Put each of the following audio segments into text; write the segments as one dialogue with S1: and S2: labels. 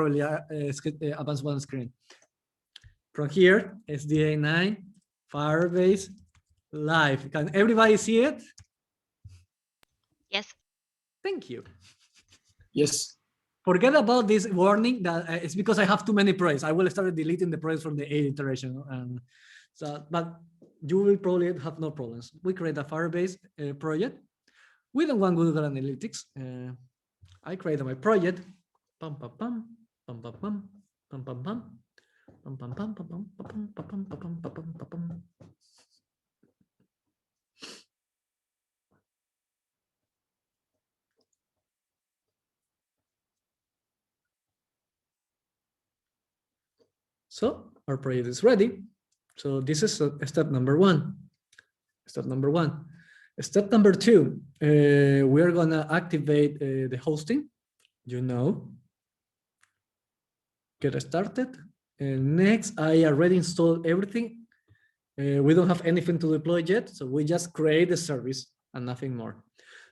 S1: probably advance one screen. From here, SDA9, Firebase, live. Can everybody see it?
S2: Yes.
S1: Thank you.
S3: Yes.
S1: Forget about this warning that it's because I have too many projects. I will start deleting the projects from the 8 iteration. But you will probably have no problems. We create a Firebase project. We don't want Google Analytics. I created my project. Pum pum pum pum pum pum pum pum pum pum pum pum pum pum pum pum pum pum pum pum. So our project is ready. So this is step number one. Step number one. Step number two, we are gonna activate the hosting. You know, get started. Next, I already installed everything. We don't have anything to deploy yet, so we just create the service and nothing more.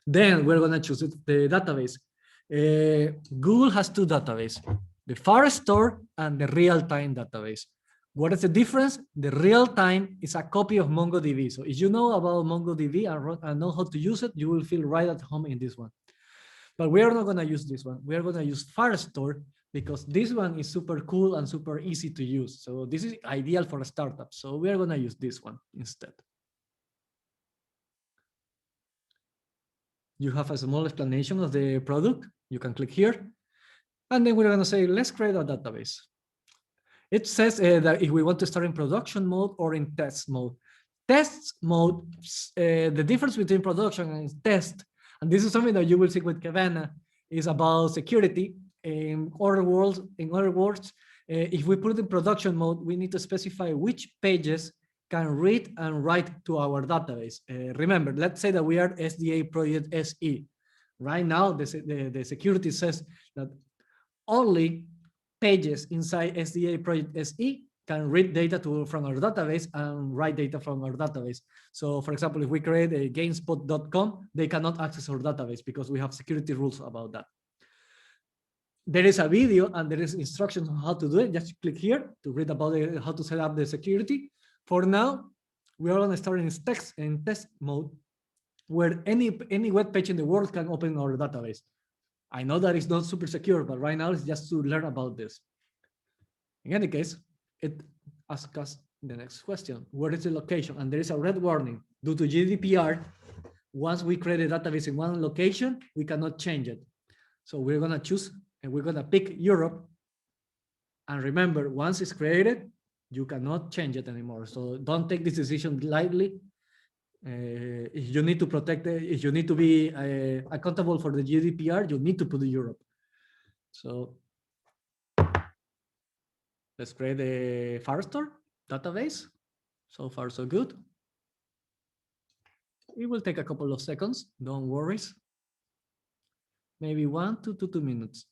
S1: Then we're gonna choose the database. Google has two databases, the Firestore and the real-time database. What is the difference? The real-time is a copy of MongoDB. So if you know about MongoDB and know how to use it, you will feel right at home in this one. But we are not gonna use this one. We are gonna use Firestore because this one is super cool and super easy to use. So this is ideal for a startup. So we are gonna use this one instead. You have a small explanation of the product. You can click here. And then we're gonna say, let's create a database. It says that if we want to start in production mode or in test mode. Test mode, the difference between production and test, and this is something that you will see with Kavana, is about security. In other words, if we put it in production mode, we need to specify which pages can read and write to our database. Remember, let's say that we are SDA project SE. Right now, the security says that only pages inside SDA project SE can read data from our database and write data from our database. So for example, if we create a gamespot.com, they cannot access our database because we have security rules about that. There is a video and there is instructions on how to do it. Just click here to read about how to set up the security. For now, we are going to start in test mode where any web page in the world can open our database. I know that it's not super secure, but right now it's just to learn about this. In any case, it asks us the next question. Where is the location? And there is a red warning. Due to GDPR, once we create a database in one location, we cannot change it. So we're going to choose and we're going to pick Europe. And remember, once it's created, you cannot change it anymore. So don't take this decision lightly. If you need to protect it, if you need to be accountable for the GDPR, you need to put Europe. So let's create a Firestore database. So far, so good. It will take a couple of seconds. Don't worry. Maybe 1 to 2 minutes.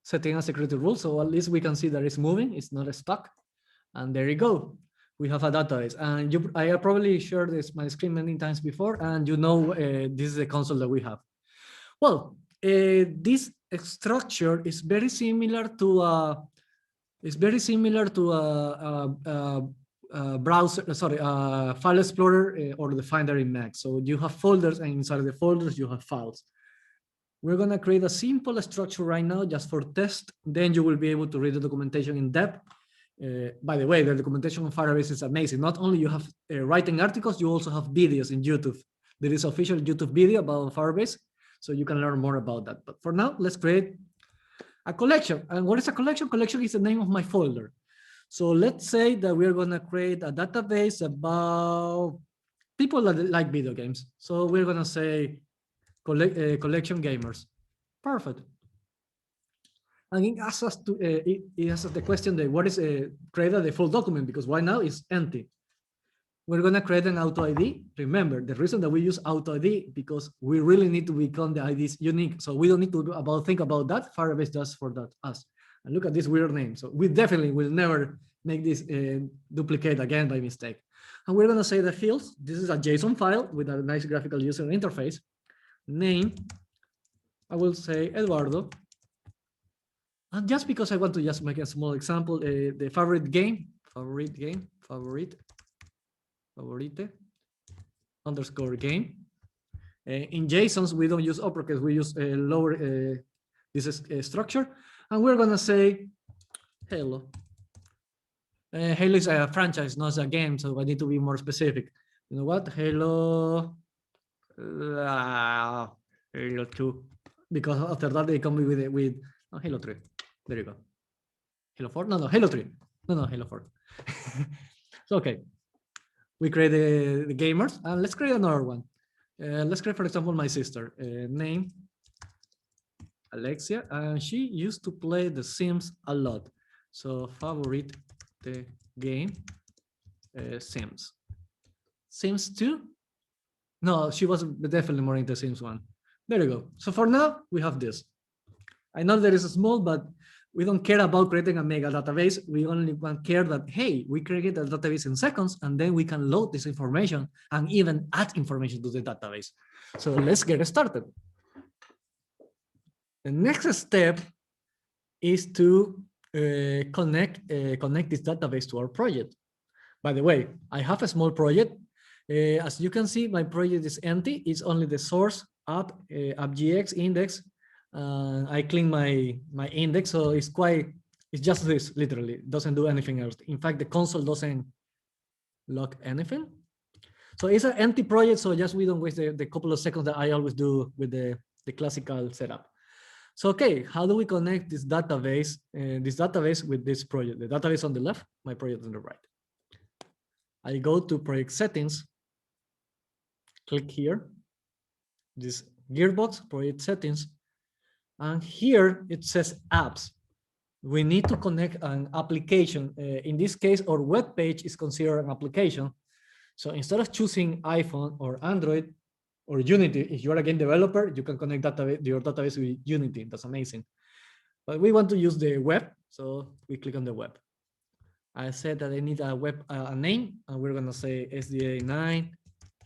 S1: Setting a security rule, so at least we can see that it's moving, it's not stuck. And there you go. We have a database. And I have probably shared my screen many times before, and you know this is the console that we have. Well, this structure is very similar to a browser, sorry, file explorer or the Finder in Mac. So you have folders, and inside of the folders you have files. We're going to create a simple structure right now just for test. Then you will be able to read the documentation in depth. By the way, the documentation on Firebase is amazing. Not only you have writing articles, you also have videos in YouTube. There is official YouTube video about Firebase, so you can learn more about that. But for now, let's create a collection. And what is a collection? Collection is the name of my folder. So let's say that we're going to create a database about people that like video games. So we're going to say collection gamers. Perfect. And it asks us the question that what is create a default document, because right now it's empty. We're going to create an auto ID. Remember, the reason that we use auto ID because we really need to become the IDs unique. So we don't need to think about that. Firebase does for that us. And look at this weird name. So we definitely will never make this duplicate again by mistake. And we're going to say the fields. This is a JSON file with a nice graphical user interface. name, I will say Eduardo. And just because I want to just make a small example, the favorite underscore game. In JSONs, we don't use uppercase, we use lower this is, structure, and we're gonna say Halo. Halo is a franchise, not a game, so I need to be more specific. You know what? Halo, Halo 2, because after that they come with oh, Halo 3. There you go. Halo 4? No, Halo 3. No, Halo 4. So, okay. We create the gamers, and let's create another one. Let's create, for example, my sister. Name Alexia, and she used to play The Sims a lot. So, favorite the game Sims. Sims 2? No, she was definitely more into Sims 1. There you go. So for now, we have this. I know that it's small, but we don't care about creating a mega database. We only care that, hey, we create a database in seconds, and then we can load this information and even add information to the database. So let's get started. The next step is to connect this database to our project. By the way, I have a small project. As you can see, my project is empty. It's only the source app, app.gx index. I clean my index, so it's just this, literally. It doesn't do anything else. In fact, the console doesn't log anything. So it's an empty project, so just we don't waste the couple of seconds that I always do with the classical setup. So, okay, how do we connect this database with this project? The database on the left, my project on the right. I go to project settings, click here, this Gearbox project settings, and here it says apps. We need to connect an application. In this case, our web page is considered an application. So instead of choosing iPhone or Android or Unity, if you're a game developer, you can connect your database with Unity. That's amazing. But we want to use the web, so we click on the web. I said that I need a web name, and we're gonna say SDA9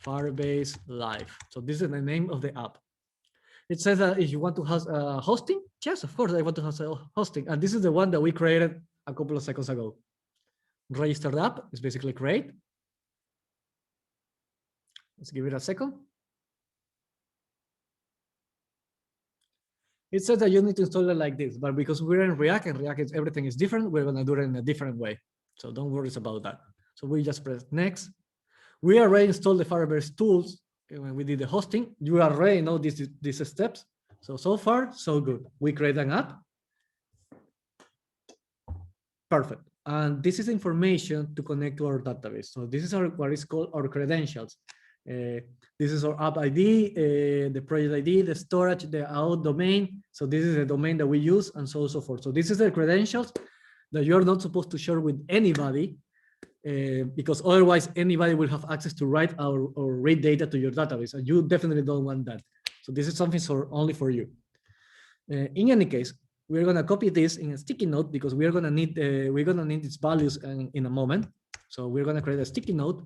S1: Firebase Live. So this is the name of the app. It says that if you want to host hosting, yes, of course I want to host hosting, and this is the one that we created a couple of seconds ago. Registered app is basically create. Let's give it a second. It says that you need to install it like this, but because we're in React and React everything is different, we're gonna do it in a different way. So don't worry about that. So we just press next. We already installed the Firebase tools when we did the hosting. You already know these steps. So far, so good. We create an app. Perfect. And this is information to connect to our database. So this is what is called our credentials. This is our app ID, the project ID, the storage, the out domain. So this is the domain that we use, and so on and so forth. So this is the credentials that you're not supposed to share with anybody, because otherwise anybody will have access to write or read data to your database, and you definitely don't want that. So this is something only for you. In any case, we're gonna copy this in a sticky note because we're gonna need its values in a moment. So we're gonna create a sticky note.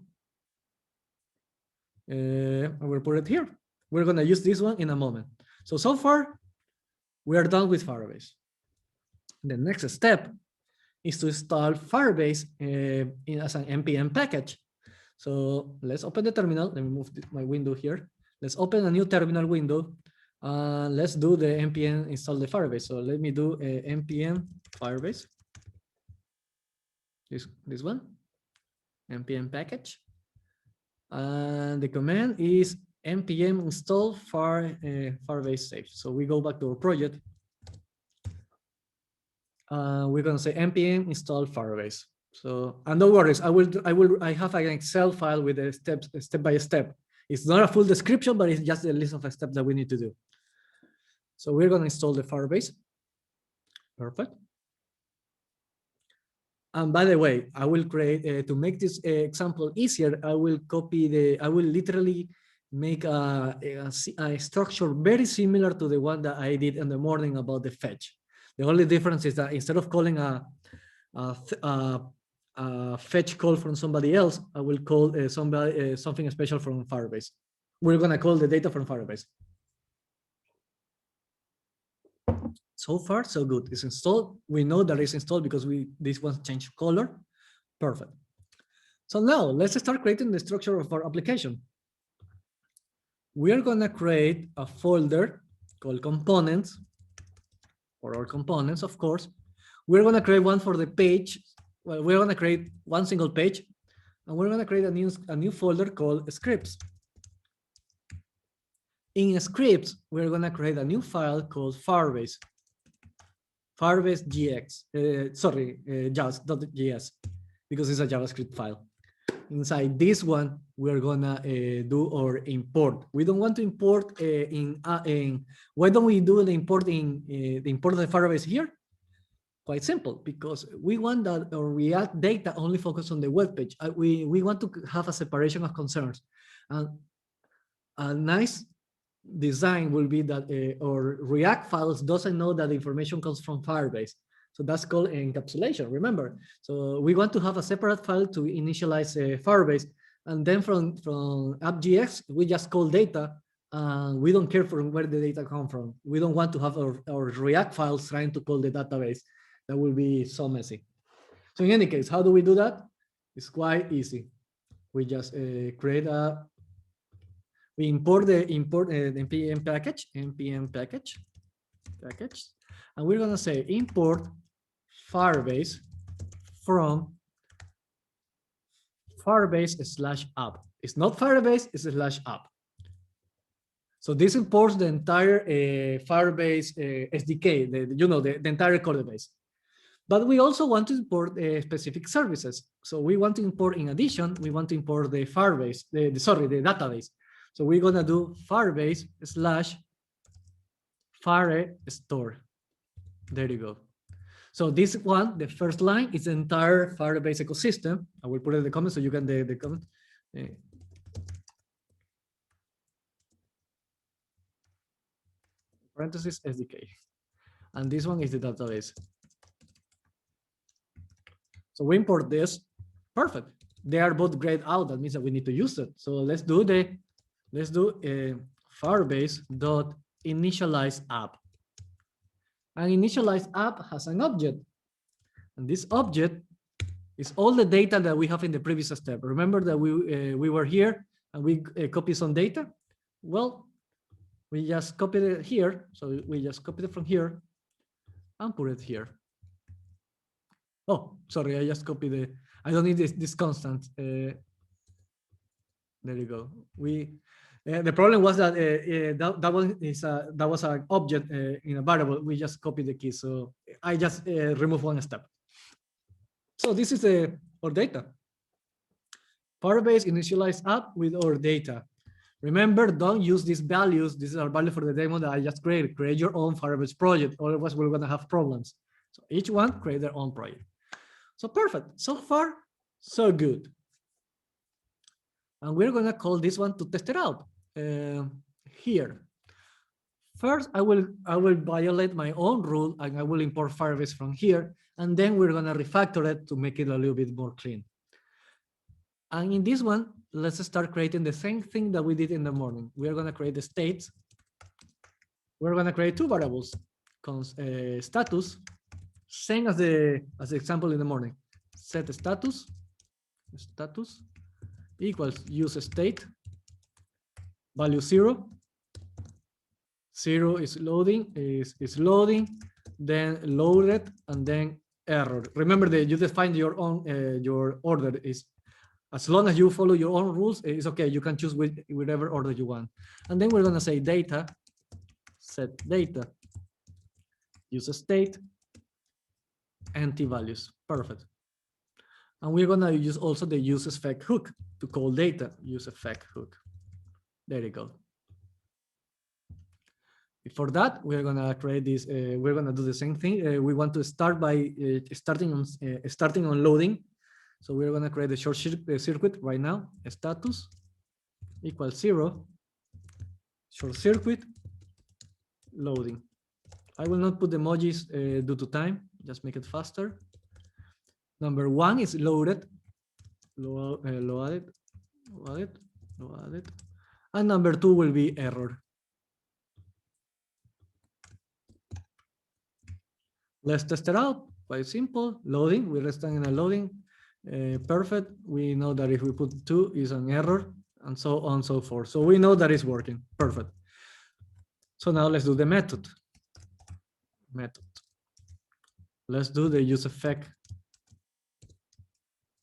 S1: And we'll put it here. We're gonna use this one in a moment. So far, we are done with Firebase. The next step is to install Firebase as an npm package. So let's open the terminal. Let me move my window here. Let's open a new terminal window. Let's do the npm install the Firebase. So let me do npm Firebase. This one, npm package. And the command is npm install Firebase safe. So we go back to our project. We're gonna say npm install Firebase. So, and no worries, I have an Excel file with the steps step by step. It's not a full description, but it's just a list of steps that we need to do. So we're gonna install the Firebase. Perfect. And by the way, I will create, to make this example easier, I will literally make a structure very similar to the one that I did in the morning about the fetch. The only difference is that instead of calling a fetch call from somebody else, I will call something special from Firebase. We're gonna call the data from Firebase. So far, so good. It's installed. We know that it's installed because this one changed color. Perfect. So now let's start creating the structure of our application. We are gonna create a folder called components, for our components, of course. We're gonna create one for the page. Well, we're gonna create one single page, and we're gonna create a new folder called scripts. In scripts, we're gonna create a new file called Firebase. Firebase GX, JS, because it's a JavaScript file. Inside this one, we're gonna do our import. We don't want to import why don't we do the import the import of the Firebase here? Quite simple, because we want that our React data only focus on the web page. We want to have a separation of concerns. And a nice design will be that our React files doesn't know that the information comes from Firebase. So that's called encapsulation, remember. So we want to have a separate file to initialize Firebase. And then from app.js, we just call data. And we don't care from where the data come from. We don't want to have our React files trying to call the database. That will be so messy. So in any case, how do we do that? It's quite easy. We just create a, we import the npm package, and we're gonna say import Firebase from Firebase/app. It's not Firebase, it's /app. So this imports the entire Firebase SDK, the entire code base. But we also want to import specific services. So we want to import, in addition, we want to import the Firebase, the database. So we're gonna do Firebase/Firestore. There you go. So this one, the first line, is the entire Firebase ecosystem. I will put it in the comments so you can the comment. Parenthesis SDK. And this one is the database. So we import this. Perfect. They are both grayed out. That means that we need to use it. So let's do Firebase.initialize app. And initialize app has an object. And this object is all the data that we have in the previous step. Remember that we were here and we copied some data? Well, we just copied it here. So we just copied it from here and put it here. Oh, sorry, I just copied the, I don't need this constant. There you go. The problem was that that was an object in a variable. We just copied the key, so I just removed one step. So this is our data. Firebase initialize app with our data. Remember, don't use these values. This is our value for the demo that I just created. Create your own Firebase project, otherwise we're gonna have problems. So each one create their own project. So perfect. So far, so good. And we're gonna call this one to test it out. Here. First, I will violate my own rule and I will import Firebase from here. And then we're gonna refactor it to make it a little bit more clean. And in this one, let's start creating the same thing that we did in the morning. We're gonna create the states. We're gonna create two variables, status, same as the example in the morning. Set status equals use state, value 0. 0 is loading, then loaded, and then error. Remember that you define your own your order is, as long as you follow your own rules, it's okay. You can choose whatever order you want. And then we're gonna say data, set data, use state, empty values. Perfect. And we're gonna use also the use effect hook to call data, use effect hook. There you go. Before that, we're gonna create this. We're gonna do the same thing. We want to start by starting on loading. So we're gonna create a short circuit right now. Status equals 0. Short circuit loading. I will not put emojis due to time. Just make it faster. Number 1 is loaded. Loaded. And number 2 will be error. Let's test it out. Quite simple. Loading. We're starting in a loading. Perfect. We know that if we put 2 is an error, and so on and so forth. So we know that it's working. Perfect. So now let's do the method. Let's do the use effect.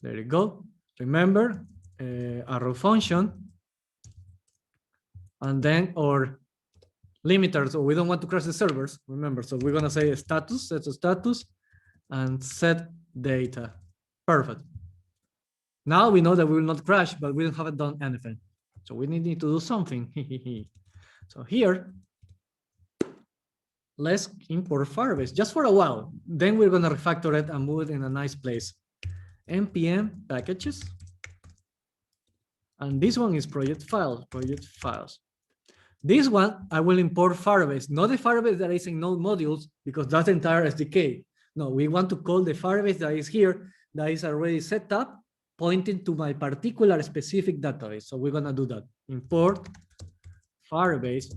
S1: There you go. Remember, arrow function, and then our limiter. So we don't want to crash the servers. Remember, so we're gonna say status, set a status, and set data. Perfect. Now we know that we will not crash, but we haven't done anything. So we need to do something. So here, let's import Firebase just for a while. Then we're gonna refactor it and move it in a nice place. npm packages. And this one is project files. This one, I will import Firebase, not the Firebase that is in node modules, because that's the entire SDK. No, we want to call the Firebase that is here, that is already set up, pointing to my particular specific database. So we're gonna do that. Import Firebase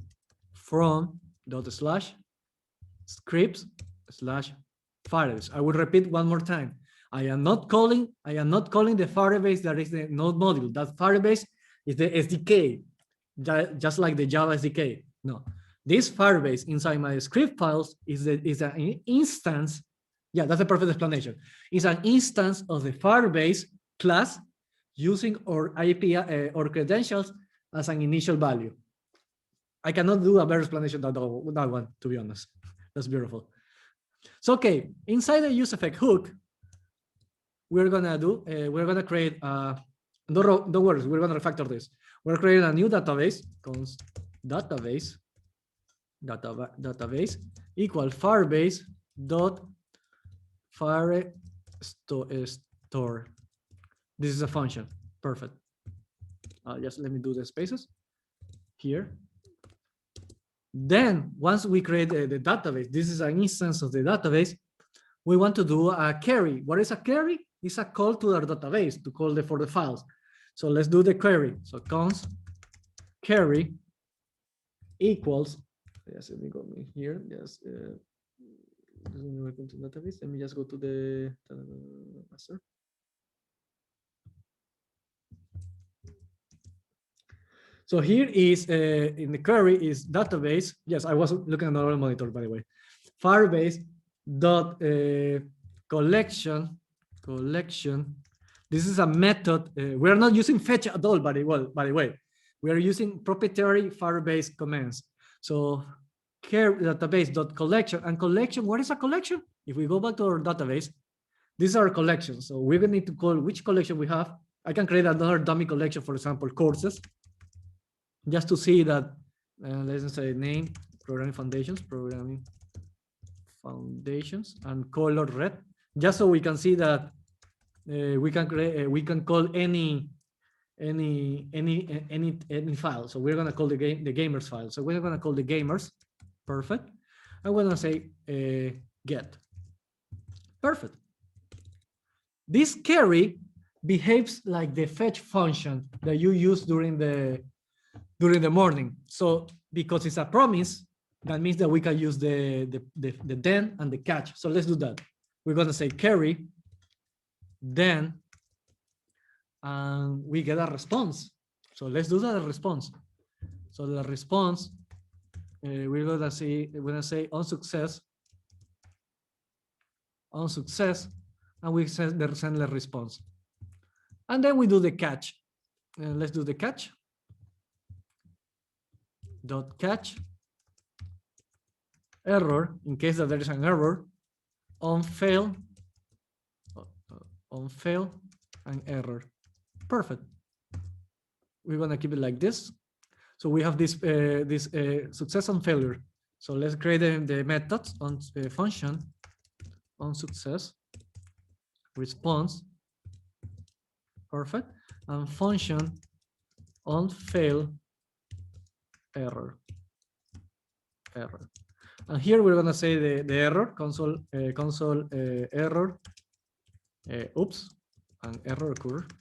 S1: from /scripts/Firebase. I will repeat one more time. I am not calling the Firebase that is the node module. That Firebase is the SDK, just like the Java SDK. No, this Firebase inside my script files is an instance. Yeah, that's a perfect explanation. It's an instance of the Firebase class using our API or credentials as an initial value. I cannot do a better explanation than that one, to be honest. That's beautiful. So, okay, inside the use effect hook, we're gonna create don't worry, we're gonna refactor this. We're creating a new database, database equal Firebase dot Firestore. This is a function. Perfect. Just let me do the spaces here. Then once we create the database, this is an instance of the database. We want to do a query. What is a query? It's a call to our database to call for the files. So let's do the query. So const query equals. Yes, let me go here. Yes. Welcome to database. Let me just go to the master. So here is in the query is database. Yes, I was looking at another monitor, by the way. Firebase dot collection. This is a method. We are not using fetch at all, by the way. We are using proprietary Firebase commands. So database dot collection, and collection. What is a collection? If we go back to our database, these are collections. So we're gonna need to call which collection we have. I can create another dummy collection, for example, courses, just to see that. Let's say name programming foundations, and color red, just so we can see that we can call any file. So we're gonna call the gamers file. So we're gonna call the gamers. Perfect. I'm gonna say get. Perfect. This query behaves like the fetch function that you use during the morning. So because it's a promise, that means that we can use the then and the catch. So let's do that. We're gonna say query then, and we get a response. So let's do that response. So the response, we're gonna say on success, and we send the response. And then we do the catch. Let's do the catch. Dot catch error, in case that there is an error, on fail and error. Perfect. We're gonna keep it like this. So we have this success and failure. So let's create the methods on function on success response. Perfect. And function on fail error. And here we're gonna say the error console error. Oops, an error occurred.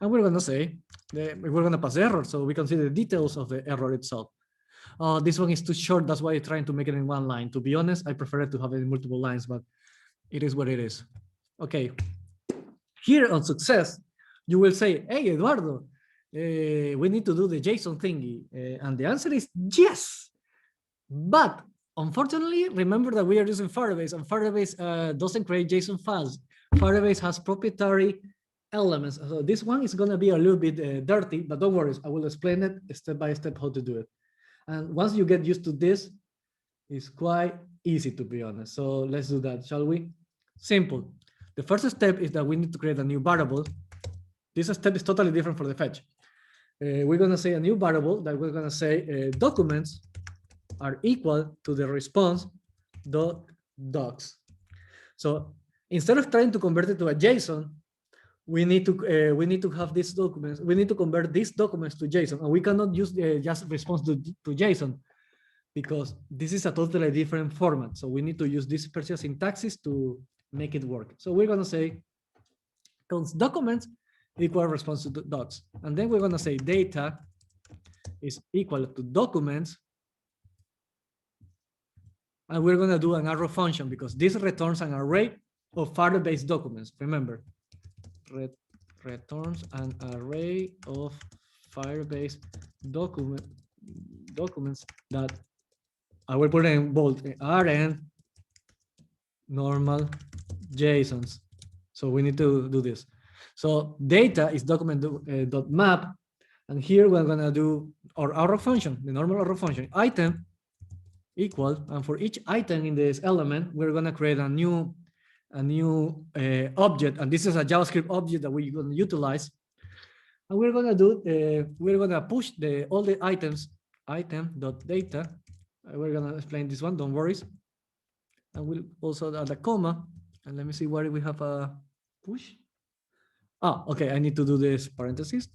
S1: And we're gonna say we're gonna pass error, so we can see the details of the error itself. This one is too short. That's why I'm trying to make it in one line. To be honest, I prefer it to have it in multiple lines, but it is what it is. Okay. Here on success, you will say, hey, Eduardo, we need to do the JSON thingy. And the answer is yes. But unfortunately, remember that we are using Firebase, and Firebase doesn't create JSON files. Firebase has proprietary elements. So this one is going to be a little bit dirty, but don't worry, I will explain it step by step how to do it. And once you get used to this, it's quite easy, to be honest. So let's do that, shall we? Simple. The first step is that we need to create a new variable. This step is totally different for the fetch. We're going to say a new variable that we're going to say documents are equal to the response dot docs. So instead of trying to convert it to a JSON, we need to have these documents. We need to convert these documents to JSON, and we cannot use just response to JSON because this is a totally different format. So we need to use this special syntaxes to make it work. So we're going to say documents equal response to docs, and then we're going to say data is equal to documents. And we're going to do an arrow function because this returns an array of Firebase documents. Remember, returns an array of Firebase documents that I will put in bold, rn normal JSONs. So we need to do this. So data is document dot map, and here we're going to do our arrow function, the normal arrow function, item equal, and for each item in this element, we're going to create a new object, and this is a JavaScript object that we're going to utilize. And we're going to do, we're going to push all the items, item.data. We're going to explain this one, don't worry. And we'll also add a comma, and let me see where we have a push. Ah, okay, I need to do this parentheses.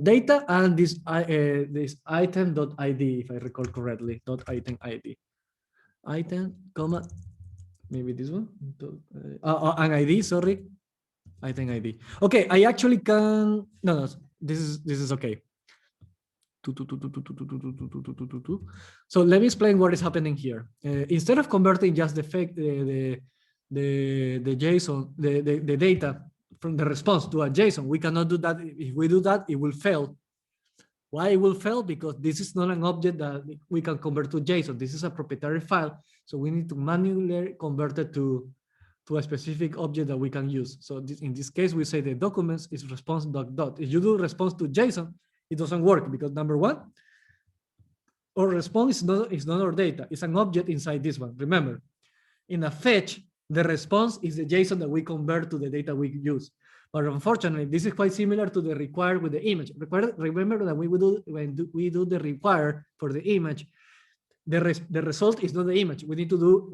S1: Data and this item.id, if I recall correctly, .item ID. Item, comma, maybe this one, an ID, sorry, item ID. Okay, I actually can, no, this is okay. So let me explain what is happening here. Instead of converting just the JSON, the data from the response to a JSON, we cannot do that. If we do that, it will fail. Why it will fail? Because this is not an object that we can convert to JSON. This is a proprietary file. So we need to manually convert it to a specific object that we can use. So in this case, we say the documents is response dot. If you do response to JSON, it doesn't work because number one, our response is not our data. It's an object inside this one. Remember, in a fetch, the response is the JSON that we convert to the data we use. But unfortunately, this is quite similar to the required with the image. Remember that when we do the require for the image, the result is not the image. We need to do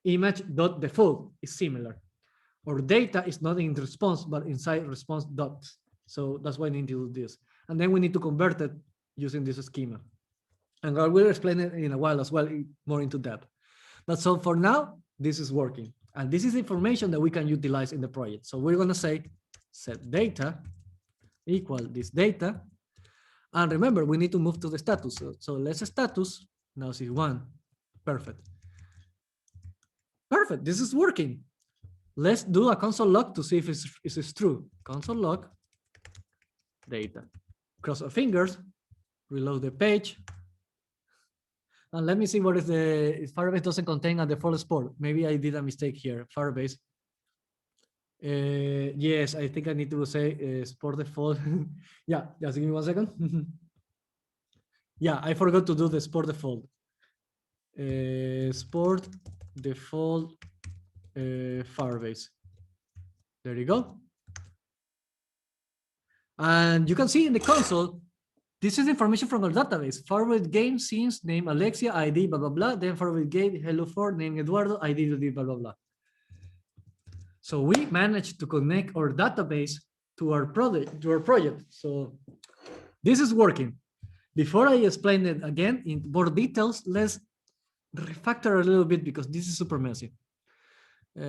S1: image.default is similar. Or data is not in response, but inside response dots. So that's why we need to do this. And then we need to convert it using this schema. And I will explain it in a while as well, more into depth. But so for now, this is working. And this is information that we can utilize in the project. So we're going to say set data equal this data. And remember, we need to move to the status. So let's status. Now see one. Perfect. Perfect. This is working. Let's do a console log to see if it's true. Console log data. Cross our fingers. Reload the page. And let me see what is if Firebase doesn't contain a default sport. Maybe I did a mistake here. Firebase. Yes, I think I need to say sport default. Yeah, just give me 1 second. Yeah, I forgot to do the sport default. Sport default Firebase. There you go. And you can see in the console, this is information from our database. Firebase game scenes, name Alexia, ID, blah, blah, blah. Then Firebase game, hello for, name Eduardo, ID, blah, blah, blah. So we managed to connect our database to our project. So this is working. Before I explain it again in more details, let's refactor a little bit because this is super messy.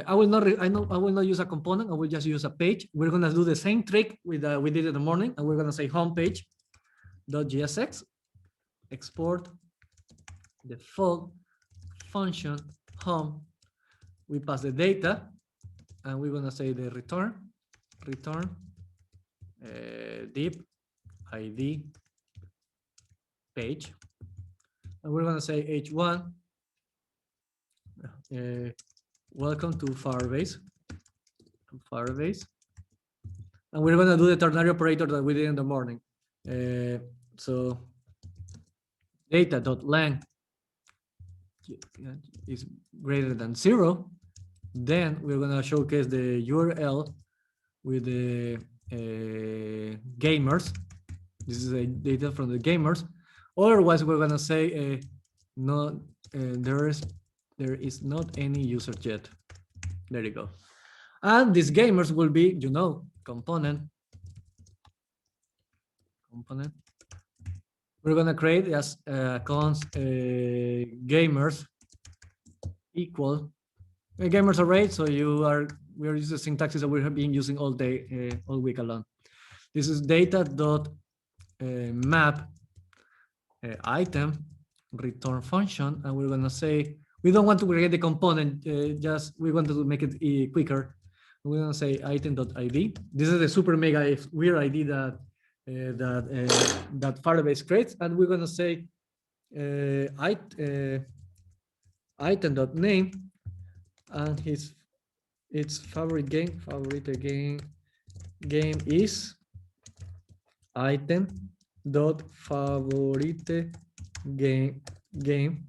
S1: I will not. I will not use a component. I will just use a page. We're gonna do the same trick with we did in the morning, and we're gonna say homepage .gsx export default function home. We pass the data, and we're gonna say the return deep ID page, and we're gonna say h1. Welcome to Firebase. And we're gonna do the ternary operator that we did in the morning. So data.length is greater than 0. Then we're gonna showcase the URL with the gamers. This is the data from the gamers. Otherwise, we're gonna say no, there is not any user yet. There you go. And these gamers will be, component. We're gonna create as const gamers equal gamers array. So we're using the syntaxes that we have been using all day, all week long. This is data dot map item return function, and we're gonna say we don't want to create the component. Just we want to make it quicker. We're gonna say item.id. This is the super mega weird ID that Firebase creates, and we're gonna say item.name, and its favorite game is item.favorite game.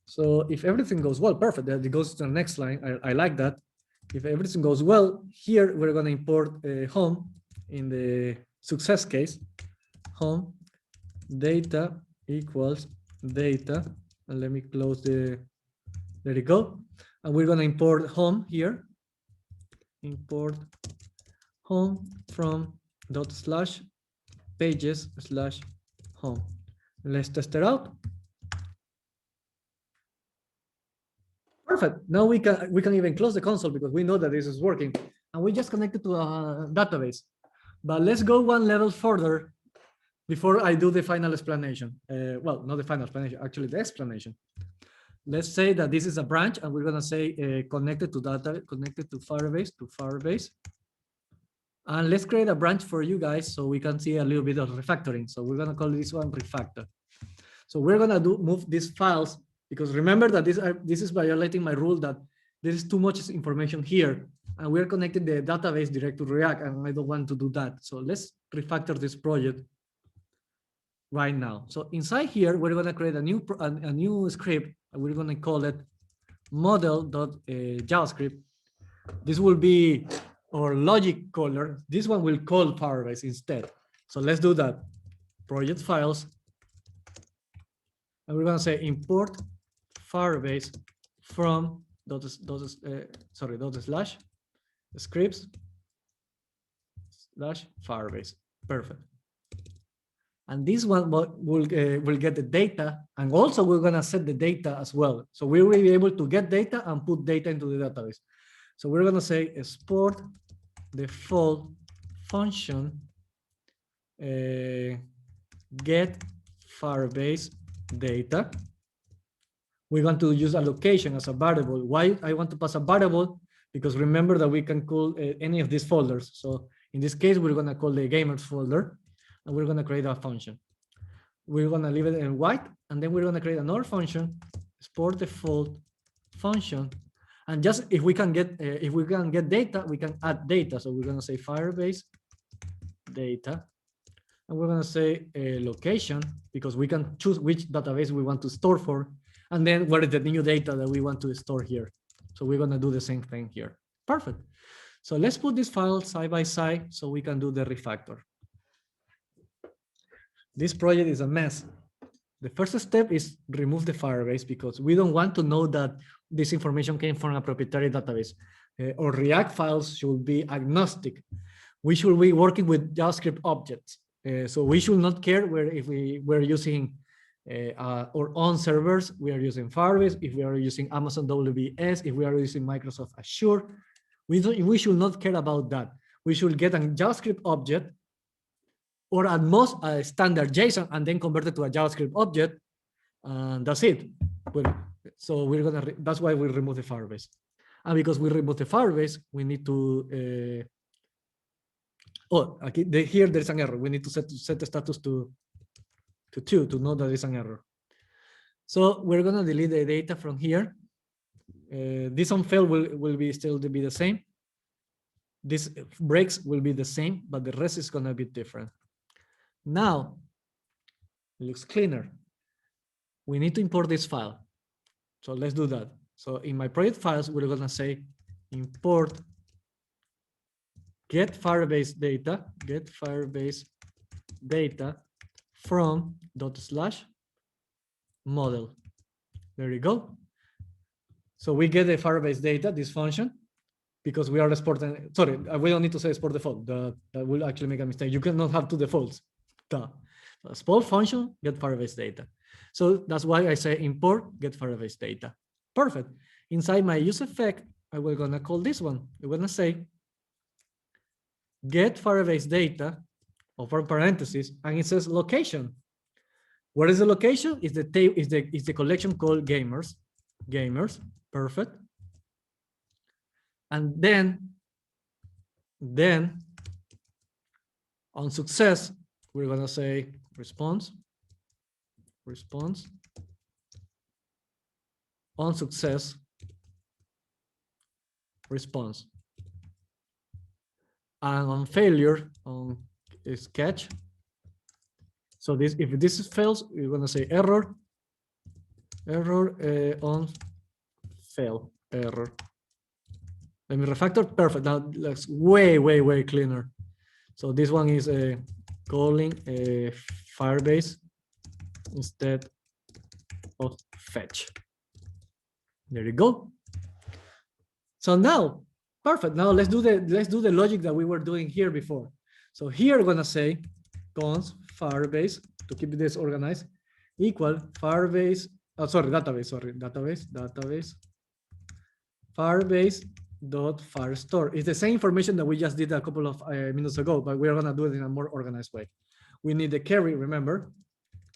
S1: So if everything goes well, perfect. That it goes to the next line. I like that. If everything goes well, here we're going to import home in the success case. Home data equals data. And let me close there you go. And we're going to import home here. Import home from ./pages/home. Let's test it out. Perfect. Now we can even close the console because we know that this is working, and we just connected to a database. But let's go one level further before I do the final explanation. Well, not the final explanation, actually the explanation. Let's say that this is a branch, and we're gonna say connected to Firebase. And let's create a branch for you guys so we can see a little bit of refactoring. So we're gonna call this one refactor. So we're gonna move these files, because remember that this is violating my rule that there is too much information here, and we're connecting the database direct to React, and I don't want to do that. So let's refactor this project right now. So inside here, we're going to create a new script, and we're going to call it model.javascript. This will be our logic caller. This one will call Firebase instead. So let's do that. Project files, and we're going to say import Firebase from /scripts/Firebase. Perfect. And this one will get the data, and also we're gonna set the data as well. So we will be able to get data and put data into the database. So we're gonna say export default function get Firebase data. We're going to use a location as a variable. Why I want to pass a variable? Because remember that we can call any of these folders. So in this case, we're going to call the gamers folder, and we're going to create a function. We're going to leave it in white, and then we're going to create another function, export default function. And just if we can get data, we can add data. So we're going to say Firebase data, and we're going to say location, because we can choose which database we want to store for. And then what is the new data that we want to store here? So we're going to do the same thing here. Perfect. So let's put this file side by side so we can do the refactor. This project is a mess. The first step is remove the Firebase, because we don't want to know that this information came from a proprietary database. Our React files should be agnostic. We should be working with JavaScript objects. So we should not care if we're using or on servers, we are using Firebase. If we are using Amazon WBS, if we are using Microsoft Azure, we should not care about that. We should get a JavaScript object, or at most a standard JSON, and then convert it to a JavaScript object, and that's it. So that's why we remove the Firebase. And because we remove the Firebase, we need to here there's an error. We need to set the status to 2 to know that it's an error. So we're gonna delete the data from here. This on fail will be still be the same. This breaks will be the same, but the rest is gonna be different. Now it looks cleaner. We need to import this file. So let's do that. So in my project files, we're gonna say import get Firebase data from ./model. There you go. So we get the Firebase data, this function, because we are exporting. Sorry, we don't need to say export default. That will actually make a mistake. You cannot have two defaults. Export function get Firebase data. So that's why I say import get Firebase data. Perfect. Inside my use effect, we're gonna call this one. We're gonna say get Firebase data, over parentheses, and it says location. What is the location? Is the collection called gamers. Perfect. And then on success, we're gonna say response on success response, and on failure on is catch. So this, if this fails, we're gonna say error on fail error. Let me refactor. Perfect. Now that's way cleaner. So this one is calling Firebase instead of fetch. There you go. So now, perfect. Now let's do the logic that we were doing here before. So here we're gonna say const Firebase, to keep this organized, equal Firebase. Oh, sorry, database. Firebase dot firestore. It's the same information that we just did a couple of minutes ago, but we're gonna do it in a more organized way. We need the carry. Remember,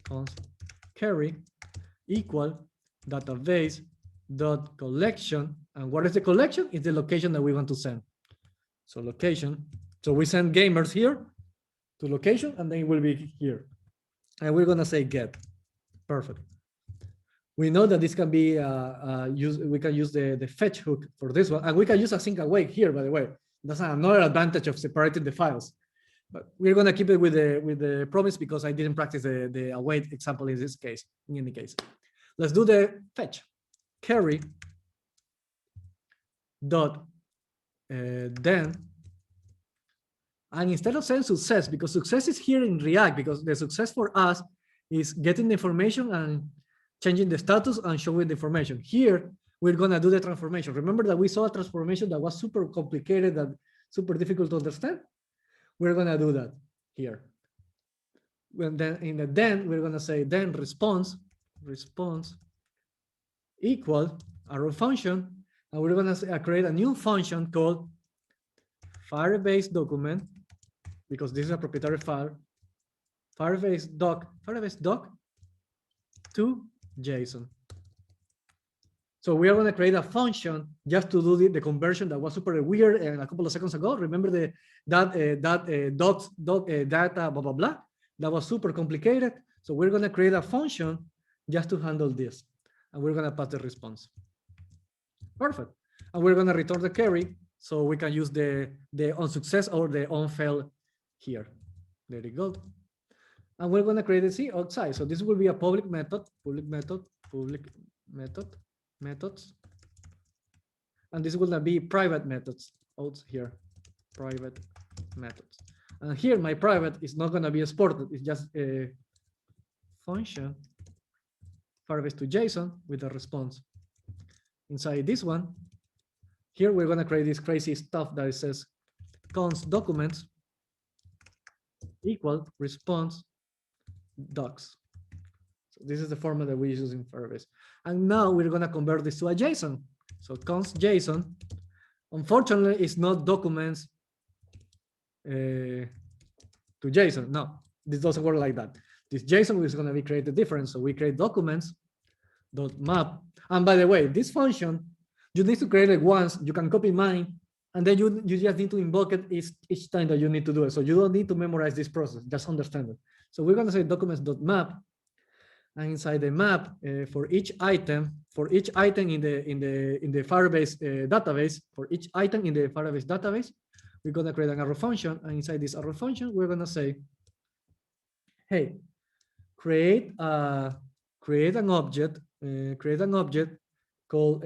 S1: const carry equal database dot collection. And what is the collection? It's the location that we want to send. So location. So we send gamers here to location, and then it will be here. And we're gonna say get. Perfect. We know that this can be we can use the fetch hook for this one, and we can use async await here, by the way. That's another advantage of separating the files. But we're gonna keep it with the promise, because I didn't practice the await example in this case. In any case, let's do the fetch. Carry dot then, and instead of saying success, because success is here in React, because the success for us is getting the information and changing the status and showing the information. Here, we're gonna do the transformation. Remember that we saw a transformation that was super complicated and super difficult to understand? We're gonna do that here. When then in the then, we're gonna say then response equal arrow function, and we're gonna create a new function called Firebase document, because this is a proprietary file. Firebase doc to JSON. So we are going to create a function just to do the conversion that was super weird a couple of seconds ago. Remember data blah blah blah, that was super complicated. So we're going to create a function just to handle this, and we're going to pass the response. Perfect. And we're going to return the carry, so we can use the on success or the on fail here. There you go. And we're going to create a C outside. So this will be a public method, methods. And this will be private methods out here, private methods. And here my private is not going to be exported. It's just a function, Firebase to JSON with a response. Inside this one, here we're going to create this crazy stuff that says const documents equal response docs. So this is the format that we use in Firebase. And now we're going to convert this to a JSON. So const JSON. Unfortunately, it's not documents to JSON. No, this doesn't work like that. This JSON is going to be created different. So we create documents dot map. And by the way, this function, you need to create it once. You can copy mine, and then you just need to invoke it each time that you need to do it. So you don't need to memorize this process. Just understand it. So we're going to say documents dot map, and inside the map for each item in the Firebase database, for each item in the Firebase database, we're going to create an arrow function, and inside this arrow function, we're going to say, hey, create an object called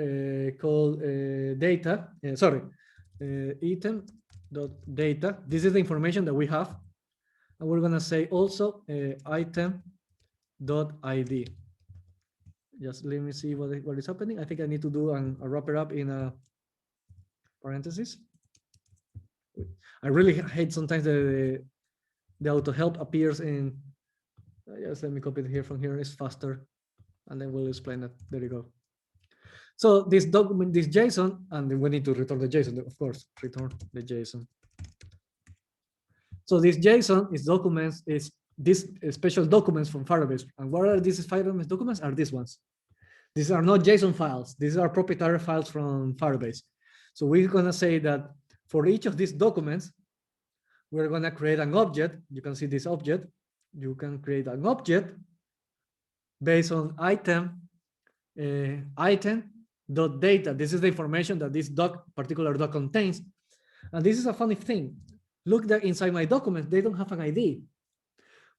S1: data. Item dot data. This is the information that we have, and we're going to say also item dot ID. Just let me see what is happening. I think I need to do a wrapper up in a parenthesis. I really hate sometimes the auto help appears in. Just let me copy it here from here. It's faster, and then we'll explain it. There you go. So this document, this JSON, and then we need to return the JSON, of course. Return the JSON. So this JSON is documents, is these special documents from Firebase. And what are these Firebase documents? Are these ones. These are not JSON files. These are proprietary files from Firebase. So we're going to say that for each of these documents, we're going to create an object. You can see this object. You can create an object based on item dot data. This is the information that this particular doc contains. And this is a funny thing. Look that inside my documents, they don't have an ID.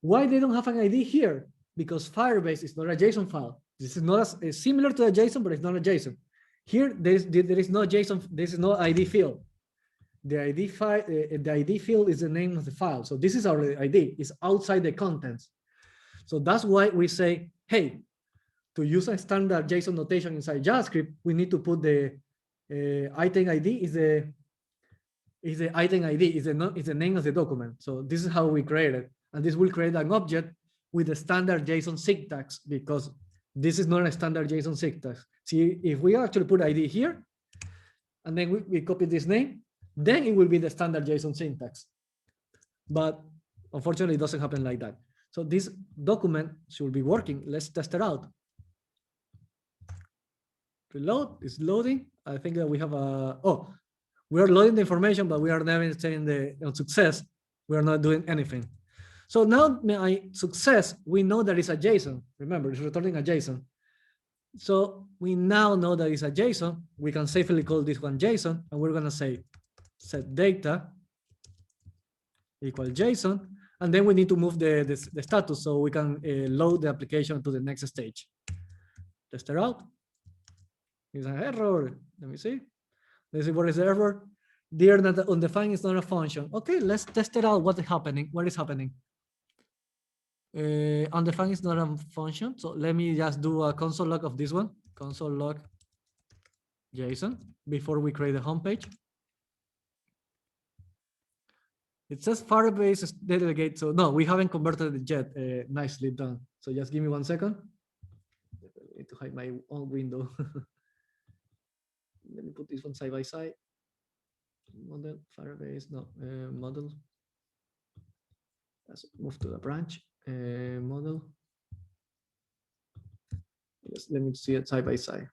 S1: Why they don't have an ID here? Because Firebase is not a JSON file. This is not similar to a JSON, but it's not a JSON. Here, there is no JSON. There is no ID field. The ID field is the name of the file. So this is our ID. It's outside the contents. So that's why we say, hey, to use a standard JSON notation inside JavaScript, we need to put the item ID is the item ID, is the name of the document. So this is how we create it. And this will create an object with the standard JSON syntax, because this is not a standard JSON syntax. See, if we actually put ID here, and then we copy this name, then it will be the standard JSON syntax. But unfortunately, it doesn't happen like that. So this document should be working. Let's test it out. Reload is loading. I think that we have we are loading the information, but we are never saying on success. We are not doing anything. So now my success, we know that it's a JSON. Remember, it's returning a JSON. So we now know that it's a JSON. We can safely call this one JSON, and we're going to say set data equal JSON, and then we need to move the status so we can load the application to the next stage. Test it out. It's an error. Let me see. Let's see what is the error. There, that undefined is not a function. Okay, let's test it out. What is happening? What is happening? Undefined is not a function. So let me just do a console log of this one. Console log JSON before we create the homepage. It says Firebase delegate. So no, we haven't converted it yet. Nicely done. So just give me 1 second. I need to hide my own window. Let me put this one side by side. Model, Firebase, no, model. Let's move to the branch. Model. Yes, let me see it side by side.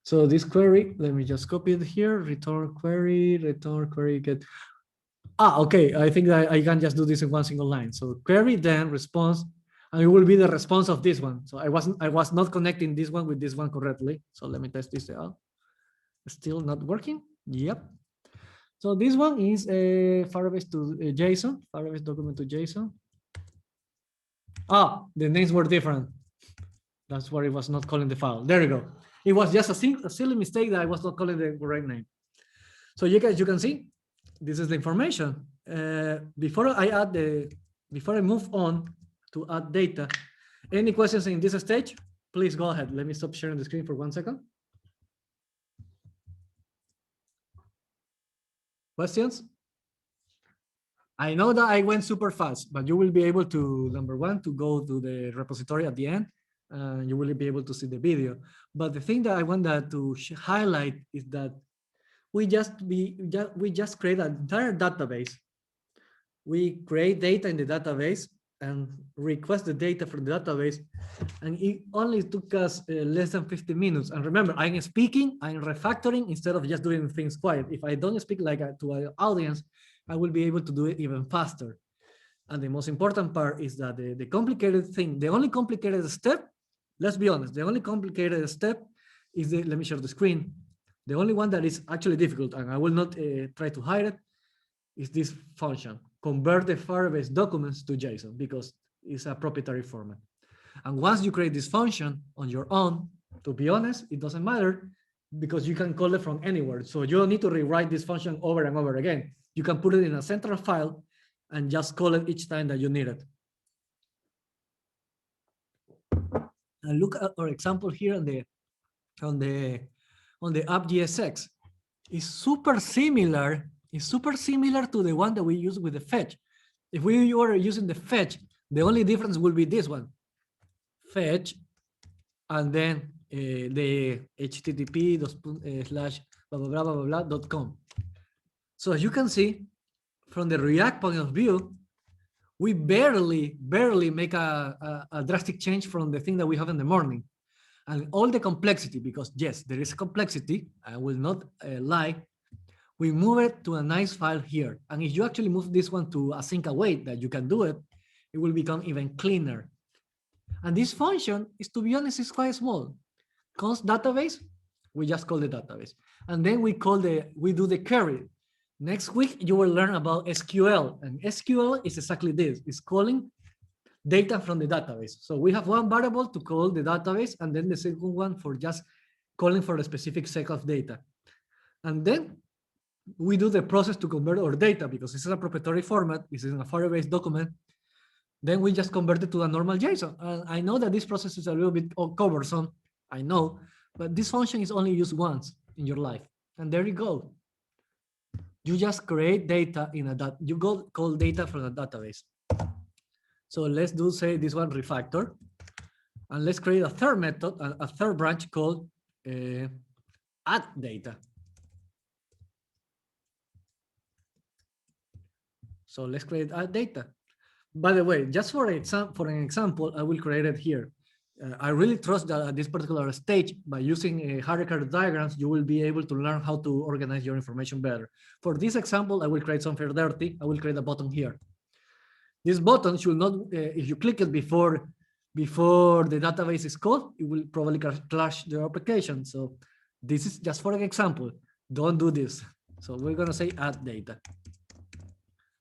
S1: So this query, let me just copy it here. Return query, get. Okay. I think that I can just do this in one single line. So query, then response, and it will be the response of this one. So I was not connecting this one with this one correctly. So let me test this out. Still not working. Yep. So this one is a Firebase to JSON, Firebase document to JSON. The names were different. That's why it was not calling the file. There you go. It was just a silly mistake that I was not calling the correct name. So you guys, you can see, this is the information. Before I move on to add data, any questions in this stage? Please go ahead. Let me stop sharing the screen for 1 second. Questions? I know that I went super fast, but you will be able to, number one, to go to the repository at the end, and you will be able to see the video. But the thing that I want to highlight is that we just create an entire database. We create data in the database and request the data from the database, and it only took us less than 50 minutes. And remember, I'm speaking, I'm refactoring instead of just doing things quiet. If I don't speak like to an audience, I will be able to do it even faster. And the most important part is that the complicated thing, the only complicated step, let's be honest, the only complicated step is let me share the screen. The only one that is actually difficult, and I will not try to hide it, is this function, convert the Firebase documents to JSON, because it's a proprietary format. And once you create this function on your own, to be honest, it doesn't matter, because you can call it from anywhere. So you don't need to rewrite this function over and over again. You can put it in a central file and just call it each time that you need it. And look at our example here on the app.jsx. It's super similar. It's super similar to the one that we use with the fetch. If we were using the fetch, the only difference will be this one, fetch, and then the http://blah.com. So as you can see, from the React point of view, we barely make a drastic change from the thing that we have in the morning. And all the complexity, because yes, there is a complexity, I will not lie, we move it to a nice file here. And if you actually move this one to async await, that you can do it, it will become even cleaner. And this function is, to be honest, is quite small. Const database, we just call the database. And then we do the query. Next week, you will learn about SQL. And SQL is exactly this. It's calling data from the database. So we have one variable to call the database, and then the second one for just calling for a specific set of data. And then we do the process to convert our data, because this is a proprietary format. This is in a Firebase document. Then we just convert it to a normal JSON. And I know that this process is a little bit cumbersome, I know, but this function is only used once in your life. And there you go. You just create data in you call data from a database. So let's do, say, this one, refactor. And let's create a third method, a third branch called add data. So let's create add data. By the way, just for an example, I will create it here. I really trust that at this particular stage, by using hierarchical diagrams, you will be able to learn how to organize your information better. For this example, I will create something dirty. I will create a button here. This button should not, if you click it before the database is called, it will probably crash the application. So this is just for an example. Don't do this. So we're going to say add data.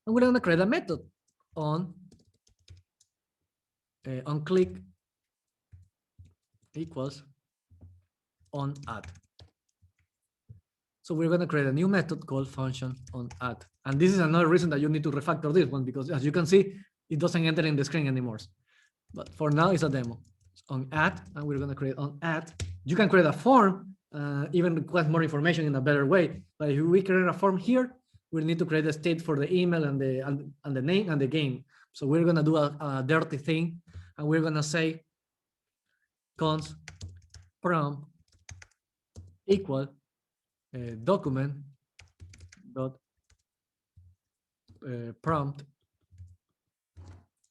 S1: And we're going to create a method on click equals on add. So we're going to create a new method called function on add. And this is another reason that you need to refactor this one, because as you can see, it doesn't enter in the screen anymore. But for now, it's a demo. It's on add, and we're going to create on add. You can create a form, even request more information in a better way. But if we create a form here, we need to create a state for the email and the name and the game. So we're going to do a dirty thing, and we're going to say const prompt equal document dot prompt,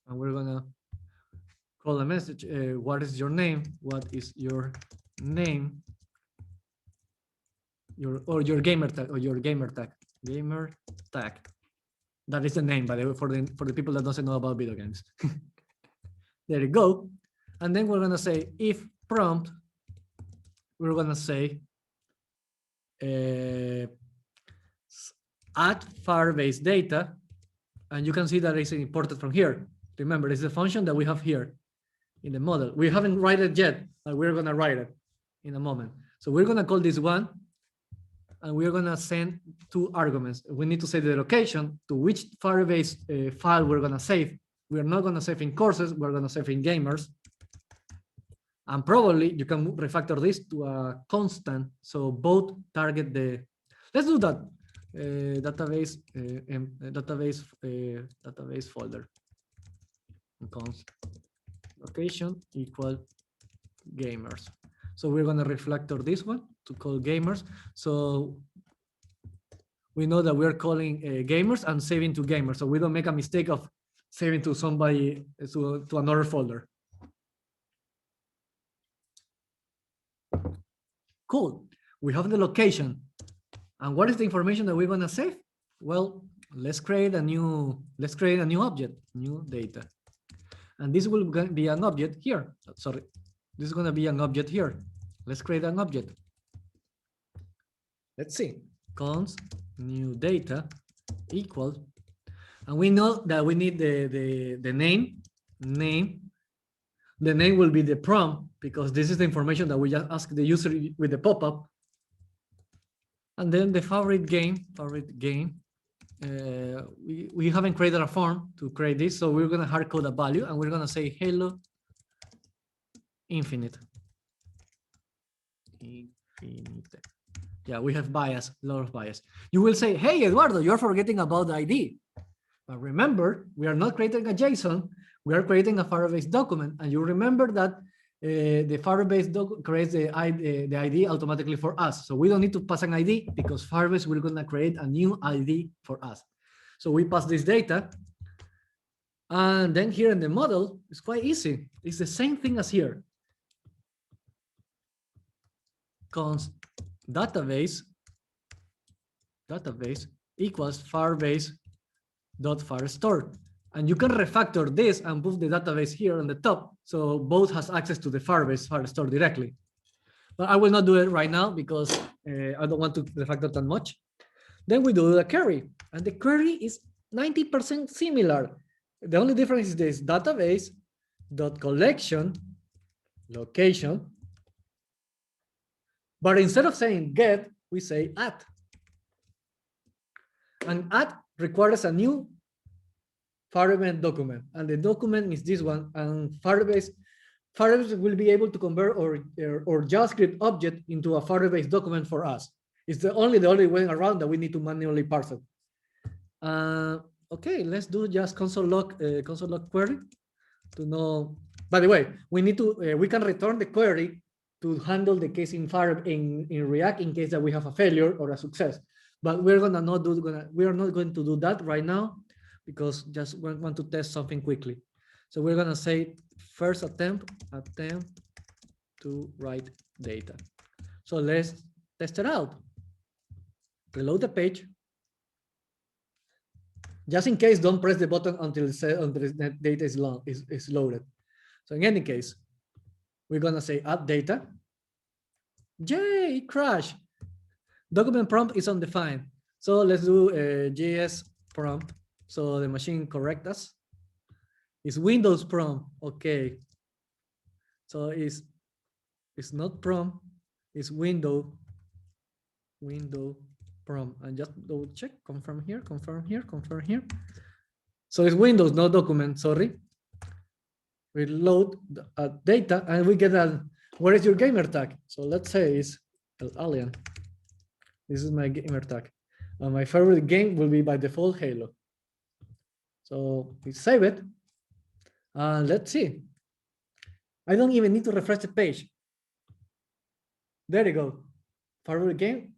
S1: and we're going to call a message. What is your name? What is your name? Your gamer tag, or your gamer tag. Gamer tag. That is the name, by the way, for the people that doesn't know about video games. There you go. And then we're gonna say if prompt, we're gonna say add Firebase data, and you can see that it's imported from here. Remember, it's the function that we have here in the model. We haven't write it yet, but we're gonna write it in a moment. So we're gonna call this one, and we're gonna send two arguments. We need to say the location to which Firebase file we're gonna save. We're not gonna save in courses, we're gonna save in gamers. And probably you can refactor this to a constant, so both target the, let's do that. database folder. Const location equal gamers. So we're going to refactor this one to call gamers. So we know that we're calling gamers and saving to gamers. So we don't make a mistake of saving to somebody, to another folder. Cool. We have the location. And what is the information that we're going to save? Well, let's create a new object, new data. And this will be an object here. Sorry, this is going to be an object here. Let's create an object. Let's see. Const new data equal, and we know that we need the name. The name will be the prompt because this is the information that we just ask the user with the pop-up. And then the favorite game. We haven't created a form to create this, so we're going to hard code a value and we're going to say hello infinite. Yeah, we have bias, a lot of bias. You will say, hey, Eduardo, you're forgetting about the ID. But remember, we are not creating a JSON. We are creating a Firebase document. And you remember that the Firebase creates the ID automatically for us. So we don't need to pass an ID because Firebase will going to create a new ID for us. So we pass this data. And then here in the model, it's quite easy. It's the same thing as here. Const database equals Firebase.firestore. And you can refactor this and put the database here on the top. So both has access to the Firebase Firestore directly. But I will not do it right now because I don't want to refactor that much. Then we do the query. And the query is 90% similar. The only difference is this database.collection location. But instead of saying get, we say add. And add requires a new Firebase document. And the document is this one. And Firebase will be able to convert or JavaScript object into a Firebase document for us. It's the only way around that we need to manually parse it. Okay, let's do just console log query to know. By the way, we need to we can return the query to handle the case in React in case that we have a failure or a success. But we are not going to do that right now because just want to test something quickly. So we're gonna say first attempt to write data. So let's test it out. Reload the page. Just in case, don't press the button until the data is loaded. So in any case, we're gonna say add data. Yay, it crashed. Document prompt is undefined. So let's do a JS prompt. So the machine correct us. It's Windows prompt. Okay. So it's not prompt. It's window prompt. And just double check. Confirm here. Confirm here. Confirm here. So it's Windows, no document. Sorry. We load the data and we get a. Where is your gamer tag? So let's say it's Alien. This is my gamer tag. My favorite game will be by default Halo. So we save it. Let's see. I don't even need to refresh the page. There you go. Favorite game,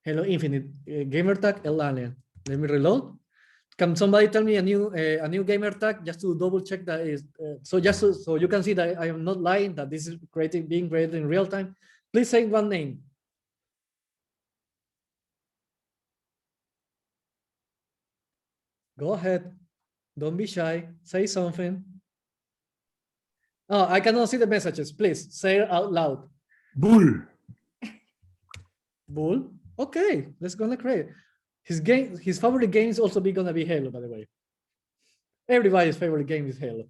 S1: Halo Infinite. Gamer tag Alien. Let me reload. Can somebody tell me a new gamer tag just to double check that is so you can see that I am not lying, that this is being created in real time. Please say one name. Go ahead. Don't be shy. Say something. Oh, I cannot see the messages. Please say it out loud.
S2: Bull.
S1: Bull. Okay, let's gonna create. His favorite game is also gonna be Halo, by the way. Everybody's favorite game is Halo.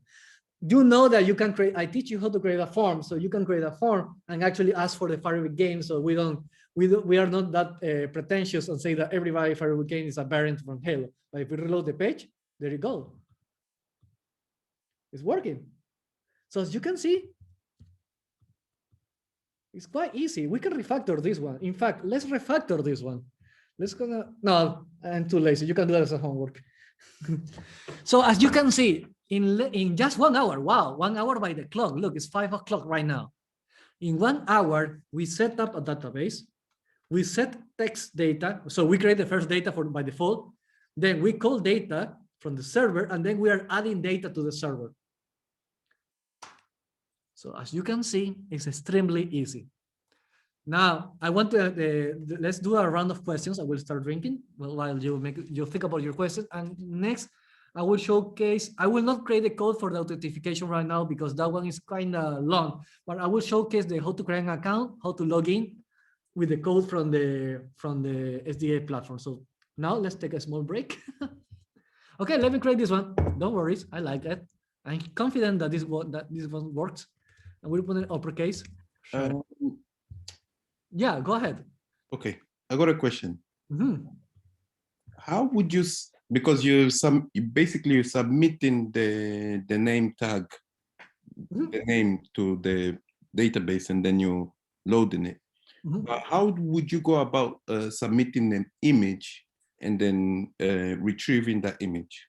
S1: You know that you can create. I teach you how to create a form, so you can create a form and actually ask for the favorite game. So we are not that pretentious and say that everybody's favorite game is a variant from Halo. But if we reload the page, there you go. It's working. So as you can see, it's quite easy. We can refactor this one. In fact, let's refactor this one. Let's gonna, no, I'm too lazy. You can do that as a homework. So as you can see, in just 1 hour, wow, 1 hour by the clock. Look, it's 5 o'clock right now. In 1 hour, we set up a database. We set text data. So we create the first data by default. Then we call data from the server, and then we are adding data to the server. So as you can see, it's extremely easy. Now I want to let's do a round of questions. I will start drinking while you think about your question. And next, I will showcase. I will not create the code for the authentication right now because that one is kind of long. But I will showcase the how to create an account, how to log in with the code from the SDA platform. So now let's take a small break. Okay, let me create this one. Don't worry, I like it. I'm confident that this one works. And we'll put it uppercase. Sure. Yeah, go ahead.
S2: Okay, I got a question.
S1: Mm-hmm.
S2: How would you, because you're submitting the name tag,
S1: Mm-hmm.
S2: the name to the database, and then you loading it.
S1: Mm-hmm.
S2: But how would you go about submitting an image and then retrieving that image?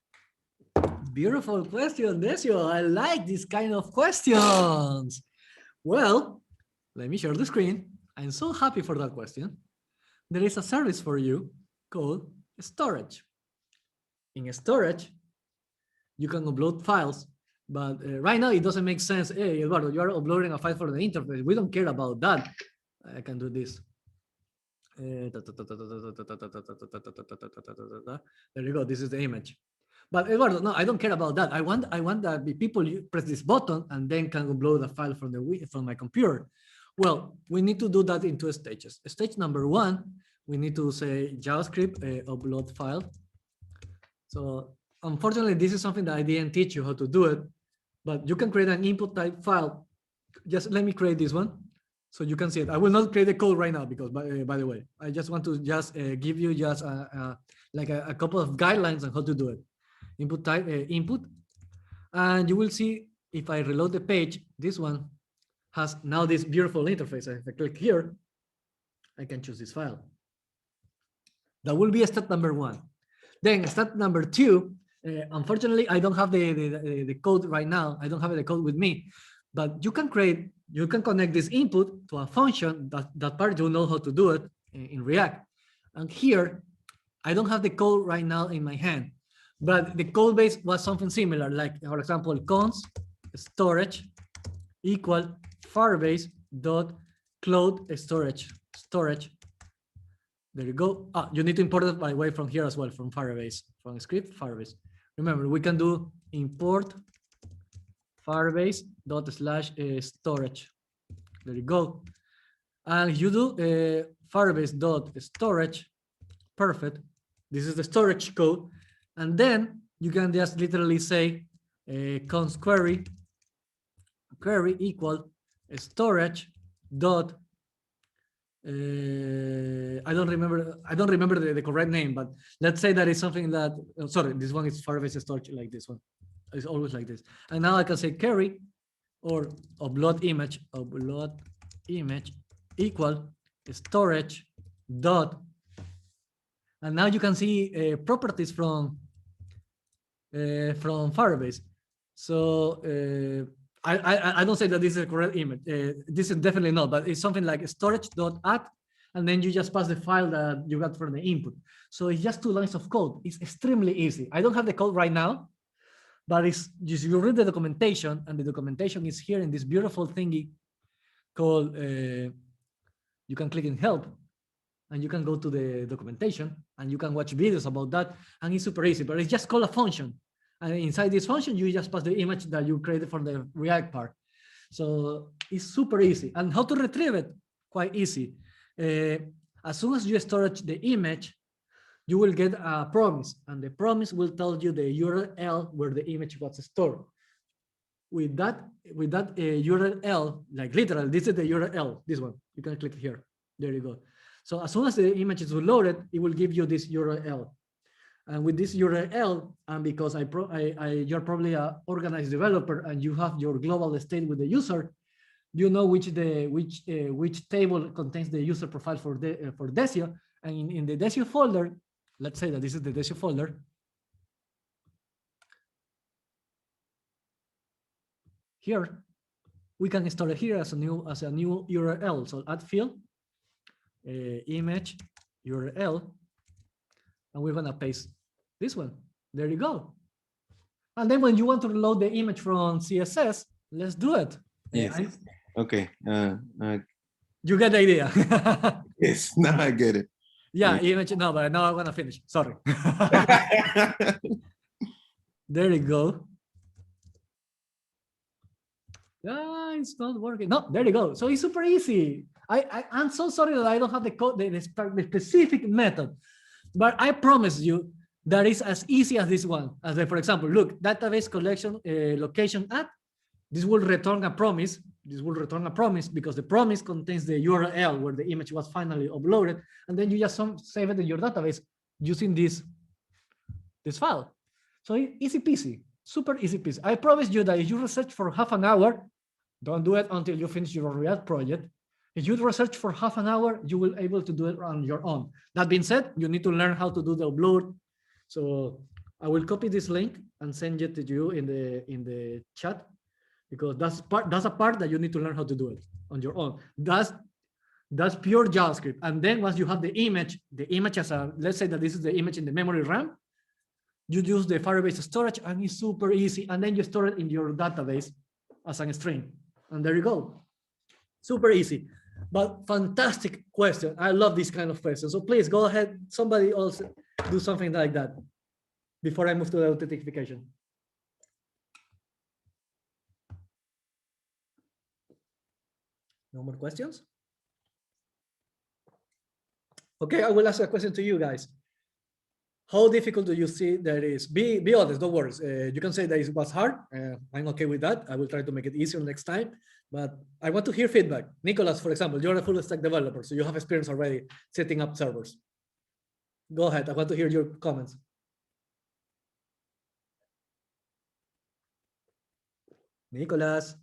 S1: Beautiful question, Decio. I like this kind of questions. Well, let me share the screen. I'm so happy for that question. There is a service for you called storage. In storage, you can upload files, but right now it doesn't make sense. Hey, Eduardo, you are uploading a file for the interface. We don't care about that. I can do this. There you go. This is the image. But Eduardo, no, I don't care about that. I want that people press this button and then can upload a file from my computer. Well, we need to do that in 2 stages. Stage number 1, we need to say JavaScript upload file. So unfortunately, this is something that I didn't teach you how to do it, but you can create an input type file. Just let me create this one so you can see it. I will not create the code right now because, by the way, I just want to give you just like a couple of guidelines on how to do it. Input type input, and you will see if I reload the page, this one has now this beautiful interface. If I click here, I can choose this file. That will be step number 1. Then step number 2, unfortunately, I don't have the code right now. I don't have the code with me, but you can connect this input to a function. That part you know how to do it in React. And here, I don't have the code right now in my hand, but the code base was something similar, like for example, const storage equal Firebase dot cloud storage. There you go. You need to import it by the way from here as well, from Firebase, from script Firebase. Remember, we can do import Firebase dot slash storage. There you go. And you do Firebase dot storage. Perfect. This is the storage code. And then you can just literally say const query equal storage dot I don't remember the correct name, but let's say that it's something that sorry, this one is Firebase storage, like this one. It's always like this. And now I can say query or upload image equal storage dot, and now you can see properties from Firebase. So I don't say that this is a correct image. This is definitely not, but it's something like storage.add, and then you just pass the file that you got from the input. So it's just 2 lines of code. It's extremely easy. I don't have the code right now, but it's just you read the documentation, and the documentation is here in this beautiful thingy called, you can click in help, and you can go to the documentation, and you can watch videos about that, and it's super easy, but it's just called a function. And inside this function, you just pass the image that you created for the React part. So it's super easy. And how to retrieve it? Quite easy. As soon as you storage the image, you will get a promise, and the promise will tell you the URL where the image was stored. With that URL, like literally, this is the URL, this one. You can click here. There you go. So as soon as the image is loaded, it will give you this URL. And with this URL, and because you're probably an organized developer and you have your global state with the user, you know which table contains the user profile for Decio, And in the Desio folder, let's say that this is the Desio folder. Here, we can store it here as a new URL. So add field, image URL, and we're gonna paste this one. There you go. And then when you want to load the image from CSS, let's do it.
S2: Yes. Okay.
S1: You get the idea.
S2: Yes. Now I get it.
S1: Yeah, image. No, but now I'm gonna finish. Sorry. There you go. It's not working. No, there you go. So it's super easy. I'm so sorry that I don't have the code, the specific method, but I promise you that is as easy as this one. As for example, look, database collection location at. This will return a promise. This will return a promise because the promise contains the URL where the image was finally uploaded, and then you just save it in your database using this file. So easy peasy, super easy peasy. I promise you that if you research for half an hour, don't do it until you finish your React project. If you research for half an hour, you will be able to do it on your own. That being said, you need to learn how to do the upload. So I will copy this link and send it to you in the chat, because that's a part that you need to learn how to do it on your own. That's pure JavaScript. And then once you have the image as a, let's say that this is the image in the memory RAM, you use the Firebase storage and it's super easy. And then you store it in your database as a string. And there you go. Super easy, but fantastic question. I love this kind of question. So please go ahead. Somebody else do something like that before I move to the authentication. No more questions? Okay, I will ask a question to you guys. How difficult do you see that is? Be honest, don't worry. You can say that it was hard. I'm okay with that. I will try to make it easier next time. But I want to hear feedback. Nicholas, for example, you're a full stack developer, so you have experience already setting up servers. Go ahead. I want to hear your comments. Nicholas.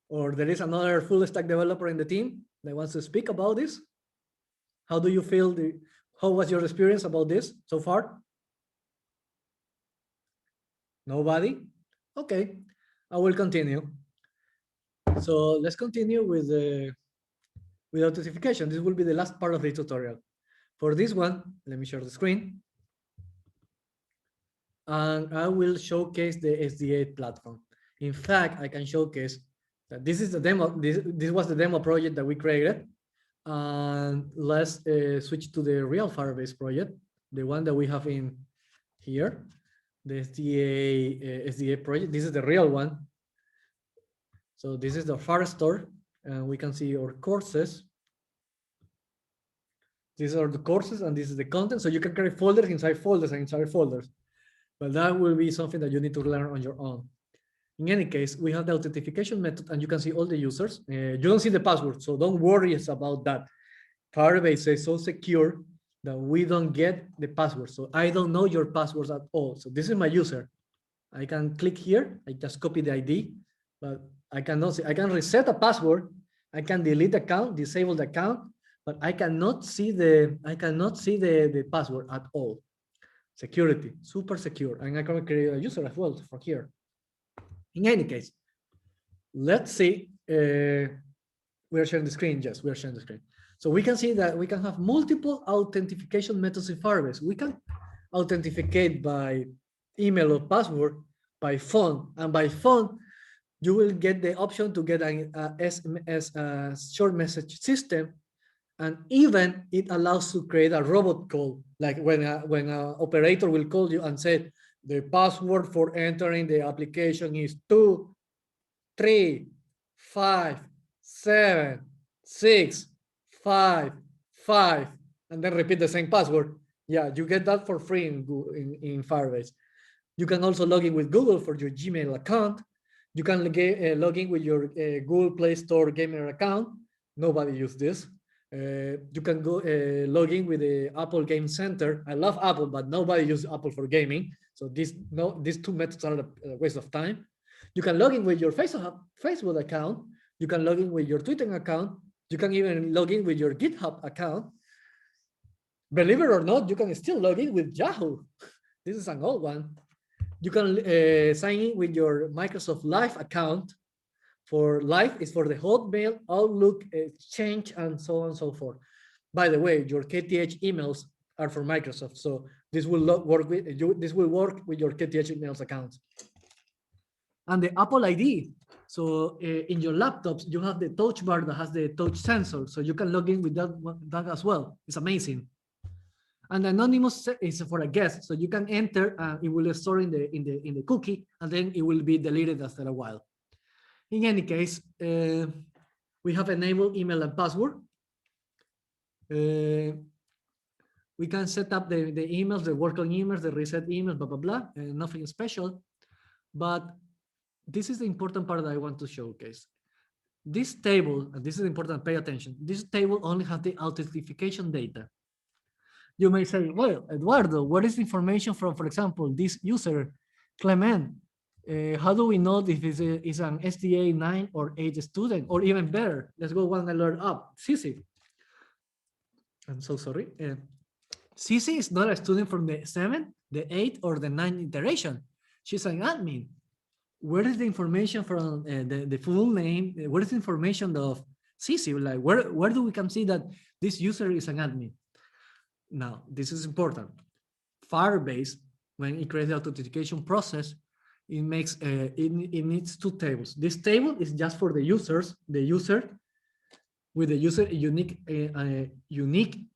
S1: Or there is another full stack developer in the team that wants to speak about this. How do you feel? How was your experience about this so far? Nobody? Okay, I will continue. So let's continue with authentication. This will be the last part of the tutorial. For this one, let me share the screen. And I will showcase the SDA platform. In fact, I can showcase that this is the demo. This was the demo project that we created. And let's switch to the real Firebase project, the one that we have in here, the SDA project. This is the real one. So this is the Firestore, and we can see our courses. These are the courses, and this is the content. So you can create folders inside folders and inside folders. But that will be something that you need to learn on your own. In any case, we have the authentication method, and you can see all the users. You don't see the password, so don't worry about that. Firebase is so secure that we don't get the password. So I don't know your passwords at all. So this is my user. I can click here. I just copy the ID, but I cannot see. I can reset a password. I can delete the account, disable the account, but I cannot see the password at all. Security, super secure. And I can create a user as well from here. In any case, let's see. We are sharing the screen. Yes, we are sharing the screen. So we can see that we can have multiple authentication methods in Firebase. We can authenticate by email or password, by phone, and by phone, you will get the option to get an SMS, short message system, and even it allows to create a robot call, like when an operator will call you and say the password for entering the application is 2, 3, 5, 7, 6, 5, 5, and then repeat the same password. Yeah, you get that for free in Firebase. You can also log in with Google for your Gmail account. You can log in with your Google Play Store gamer account. Nobody uses this. You can go log in with the Apple Game Center. I love Apple, but nobody uses Apple for gaming. So these two methods are a waste of time. You can log in with your Facebook account. You can log in with your Twitter account. You can even log in with your GitHub account. believe it or not, you can still log in with Yahoo. This is an old one. You can sign in with your Microsoft Live account. For Live is for the Hotmail, Outlook, Exchange, and so on and so forth. By the way, your KTH emails are for Microsoft, so this will work with you. This will work with your KTH emails account. And the Apple ID. So in your laptops, you have the touch bar that has the touch sensor, so you can log in with that as well. It's amazing. And anonymous is for a guest, so you can enter and it will store in the cookie, and then it will be deleted after a while. In any case, we have enabled email and password. We can set up the emails, the working emails, the reset emails, blah, blah, blah, nothing special. But this is the important part that I want to showcase. This table, and this is important, pay attention, this table only has the authentication data. You may say, well, Eduardo, what is the information from, for example, this user, Clement? How do we know if it's an SDA 9 or 8 student, or even better? Let's go one alert up, Cici. I'm so sorry. Cici is not a student from the 7, the 8, or the 9 iteration. She's an admin. Where is the information from the full name? Where is the information of Cici? Like, where do we can see that this user is an admin? Now, this is important. Firebase, when it creates the authentication process, it makes it needs two tables. This table is just for the users, the user with the user unique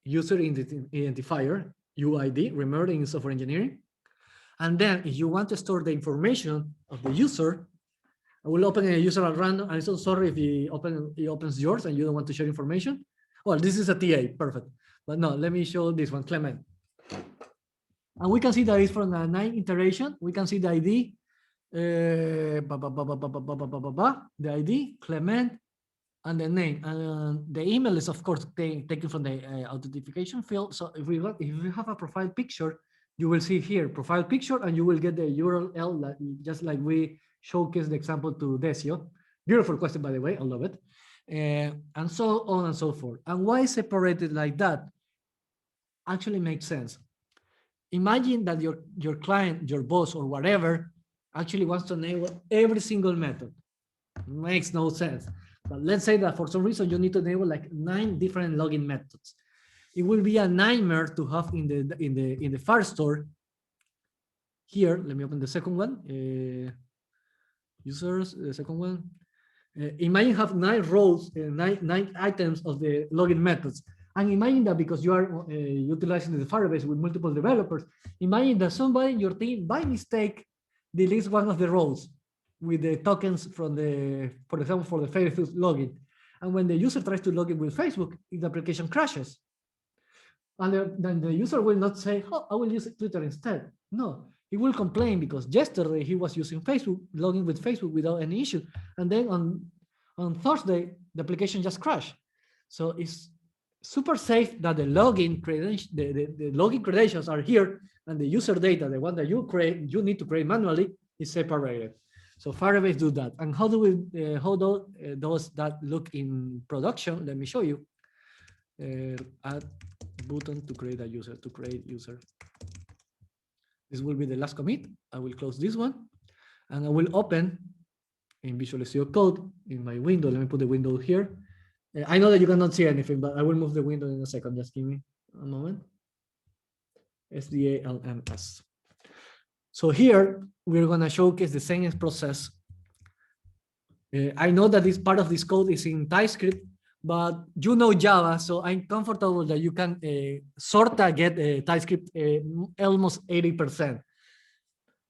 S1: user identifier, UID, remember in software engineering. And then if you want to store the information of the user, I will open a user at random. I'm so sorry if he opens yours and you don't want to share information. Well, this is a TA, perfect. But no, let me show this one, Clement. And we can see that it's from a 9 iteration. We can see the ID, the ID, Clement, and the name. And the email is, of course, taken from the authentication field. So if we have a profile picture, you will see here, profile picture, and you will get the URL, just like we showcased the example to Decio. Beautiful question, by the way, I love it. And so on and so forth. And why separated like that actually makes sense. Imagine that your client, your boss, or whatever actually wants to enable every single method. Makes no sense. But let's say that for some reason you need to enable like 9 different login methods. It will be a nightmare to have in the Firestore. Here, let me open the second one. Users, the second one. Imagine have 9 rows, 9 items of the login methods. And imagine that because you are utilizing the Firebase with multiple developers, imagine that somebody in your team by mistake deletes one of the rows with the tokens from the, for example, for the Facebook login. And when the user tries to log in with Facebook, the application crashes. And then the user will not say, oh, I will use Twitter instead. No, he will complain because yesterday he was using Facebook, logging with Facebook without any issue. And then on Thursday, the application just crashed. So it's super safe that the login credentials are here, and the user data, the one that you need to create manually, is separated. So Firebase do that. And how do we does that look in production? Let me show you. Add button to create a user, to create user. This will be the last commit. I will close this one, and I will open in Visual Studio Code in my window. Let me put the window here. I know that you cannot see anything, but I will move the window in a second. Just give me a moment. SDA-LMS. So here, we're going to showcase the same process. I know that this part of this code is in TypeScript, but you know Java, so I'm comfortable that you can sort of get TypeScript almost 80%.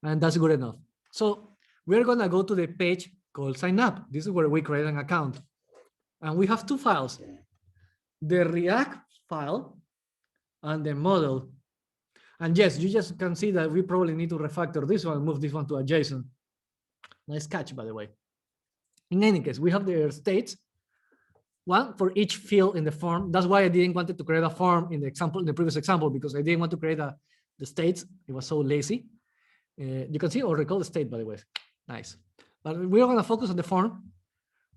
S1: And that's good enough. So we're going to go to the page called sign up. This is where we create an account. And we have 2 files, the React file and the model. And yes, you just can see that we probably need to refactor this one, move this one to a JSON. Nice catch, by the way. In any case, we have the states, one for each field in the form. That's why I didn't want to create a form in the example, in the previous example, because I didn't want to create the states. It was so lazy. You can see or recall the state, by the way. Nice. But we're going to focus on the form.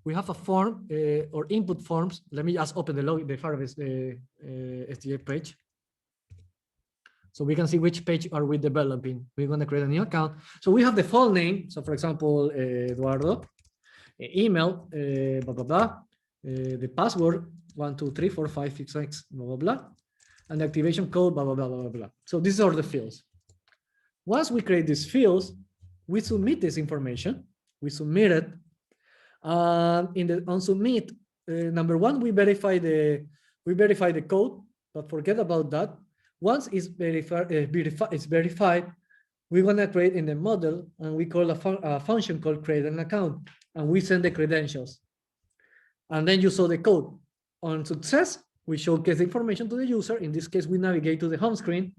S1: We have a form or input forms. Let me just open the Firebase SDA page. So we can see which page are we developing. We're going to create a new account. So we have the full name. So for example, Eduardo, email, blah, blah, blah, the password, 1, 2, 3, 4, 5, 6, 6, blah, blah, blah, and the activation code, blah, blah, blah, blah, blah. So these are the fields. Once we create these fields, we submit this information. We submit it. On submit, number one, we verify the code, but forget about that. Once it's verified, we're gonna create in the model, and we call a function called create an account, and we send the credentials. And then you saw the code. On success, we showcase the information to the user. In this case, we navigate to the home screen,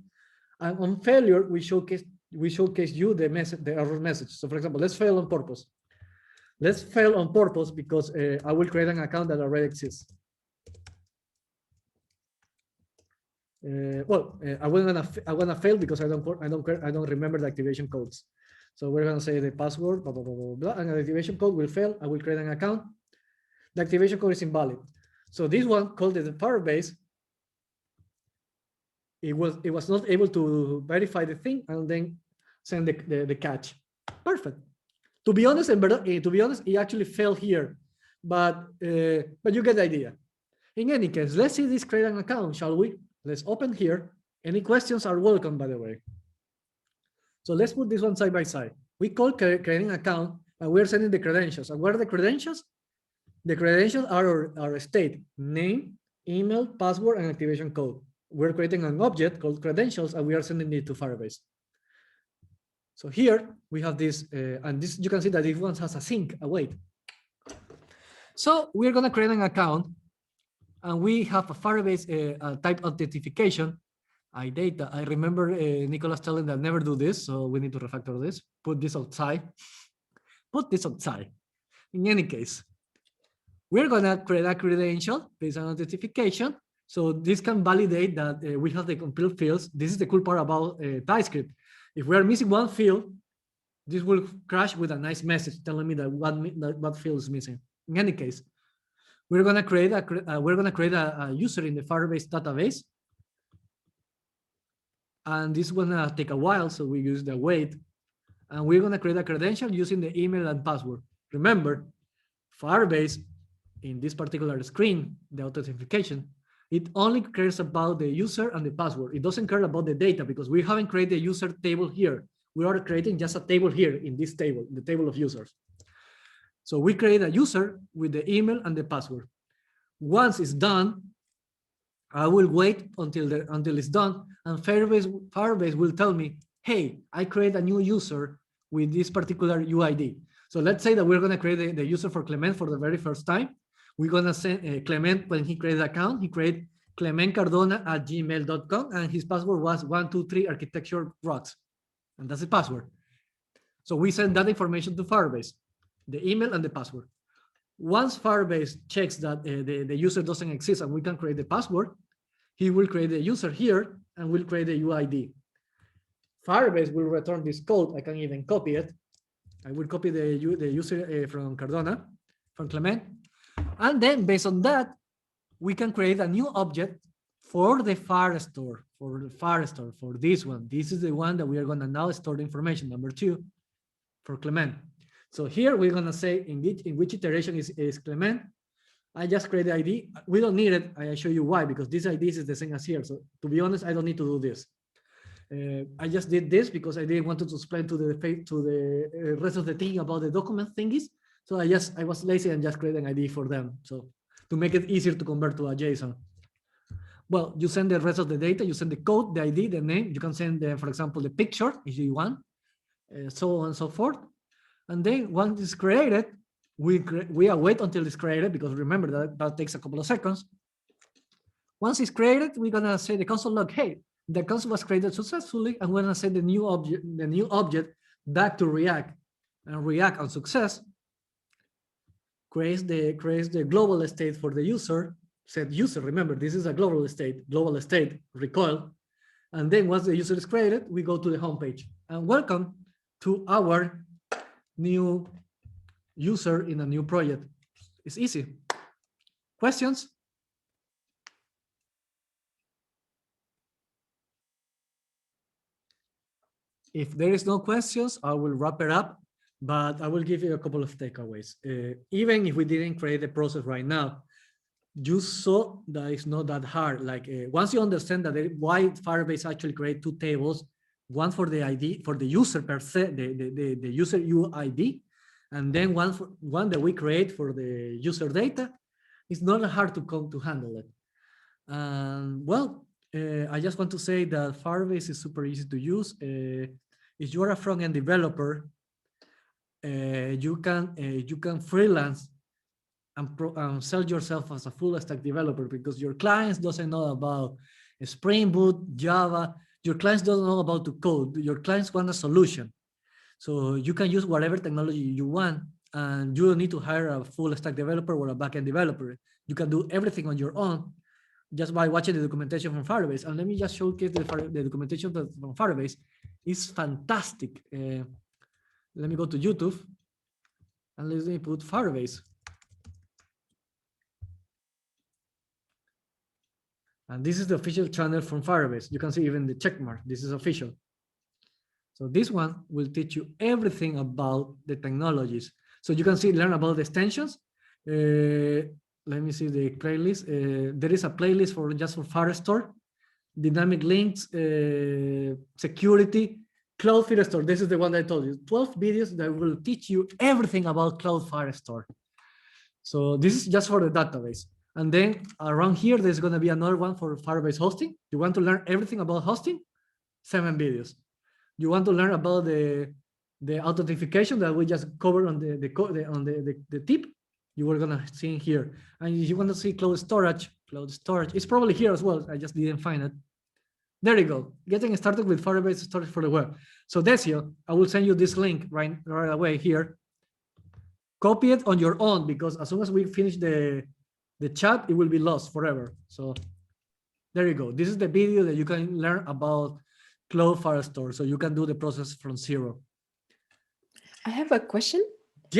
S1: and on failure, we showcase you the message, the error message. So for example, let's fail on purpose. Let's fail on purpose because I will create an account that already exists. I wanna fail because I don't remember the activation codes. So we're gonna say the password, blah, blah, blah, blah, blah, and the activation code will fail. I will create an account. The activation code is invalid. So this one called the Firebase, it was not able to verify the thing and then send the catch. Perfect. To be honest, it actually failed here, but you get the idea. In any case, let's see this create an account, shall we? Let's open here. Any questions are welcome, by the way. So let's put this one side by side. We call creating an account, and we're sending the credentials. And what are the credentials? The credentials are our state, name, email, password, and activation code. We're creating an object called credentials, and we are sending it to Firebase. So here we have this, and this you can see that this one has a sink, await. So we're gonna create an account, and we have a Firebase type authentication, iData. I remember Nicholas telling that never do this, so we need to refactor this. Put this outside. Put this outside. In any case, we're gonna create a credential based on authentication. So this can validate that we have the complete fields. This is the cool part about TypeScript. If we are missing one field, this will crash with a nice message telling me that what field is missing. In any case, we're gonna create a user in the Firebase database, and this is gonna take a while, so we use the await, and we're gonna create a credential using the email and password. Remember, Firebase in this particular screen, the authentication, it only cares about the user and the password. It doesn't care about the data because we haven't created a user table here. We are creating just a table here in this table, the table of users. So we create a user with the email and the password. Once it's done, I will wait until it's done, and Firebase will tell me, hey, I create a new user with this particular UID. So let's say that we're going to create the user for Clement for the very first time. We're going to send Clement, when he created the account, he created clementcardona@gmail.com, and his password was 123 architecture rocks. And that's the password. So we send that information to Firebase, the email and the password. Once Firebase checks that the user doesn't exist and we can create the password, he will create the user here and will create the UID. Firebase will return this code. I can even copy it. I will copy the user from Cardona, from Clement. And then based on that, we can create a new object for the Firestore, for this one. This is the one that we are gonna now store the information, number 2, for Clement. So here we're gonna say in which iteration is Clement. I just create the ID. We don't need it. I show you why, because this ID is the same as here. So to be honest, I don't need to do this. I just did this because I didn't want to explain to the rest of the team about the document thingies. So I was lazy and just created an ID for them. So to make it easier to convert to a JSON. Well, you send the rest of the data, you send the code, the ID, the name. You can send, for example, the picture if you want, so on and so forth. And then once it's created, we await until it's created, because remember that takes a couple of seconds. Once it's created, we're gonna say the console log, hey, the console was created successfully, and we're gonna send the new object back to React, and React on success creates the global state for the user. Set user, remember this is a global state recoil, and then once the user is created, we go to the home page and welcome to our new user in a new project. It's easy. Questions? if there is no questions, I will wrap it up, but I will give you a couple of takeaways. Even if we didn't create the process right now, you saw that it's not that hard. Like once you understand that why Firebase actually create two tables, one for the ID, for the user per se, the user UID, and then one that we create for the user data, it's not hard to handle it. Well, I just want to say that Firebase is super easy to use. If you are a front-end developer, you can freelance and sell yourself as a full stack developer, because your clients doesn't know about Spring Boot, Java. Your clients don't know about to code. Your clients want a solution. So you can use whatever technology you want, and you don't need to hire a full stack developer or a backend developer. You can do everything on your own just by watching the documentation from Firebase. And let me just showcase the documentation from Firebase. It's fantastic. Let me go to YouTube and let me put Firebase. And this is the official channel from Firebase. You can see even the check mark. This is official. So this one will teach you everything about the technologies. So you can see, learn about the extensions. Let me see the playlist. There is a playlist for just for Firestore, dynamic links, security, Cloud Firestore. This is the one that I told you. 12 videos that will teach you everything about Cloud Firestore. So this is just for the database. And then around here, there's going to be another one for Firebase hosting. You want to learn everything about hosting? 7 videos. You want to learn about the authentication that we just covered on the tip? You were going to see here. And if you want to see cloud storage, it's probably here as well. I just didn't find it. There you go. Getting started with Firebase storage for the web. So Decio, I will send you this link right away here. Copy it on your own, because as soon as we finish the chat, it will be lost forever. So there you go. This is the video that you can learn about Cloud Firestore. So you can do the process from zero.
S4: I have a question.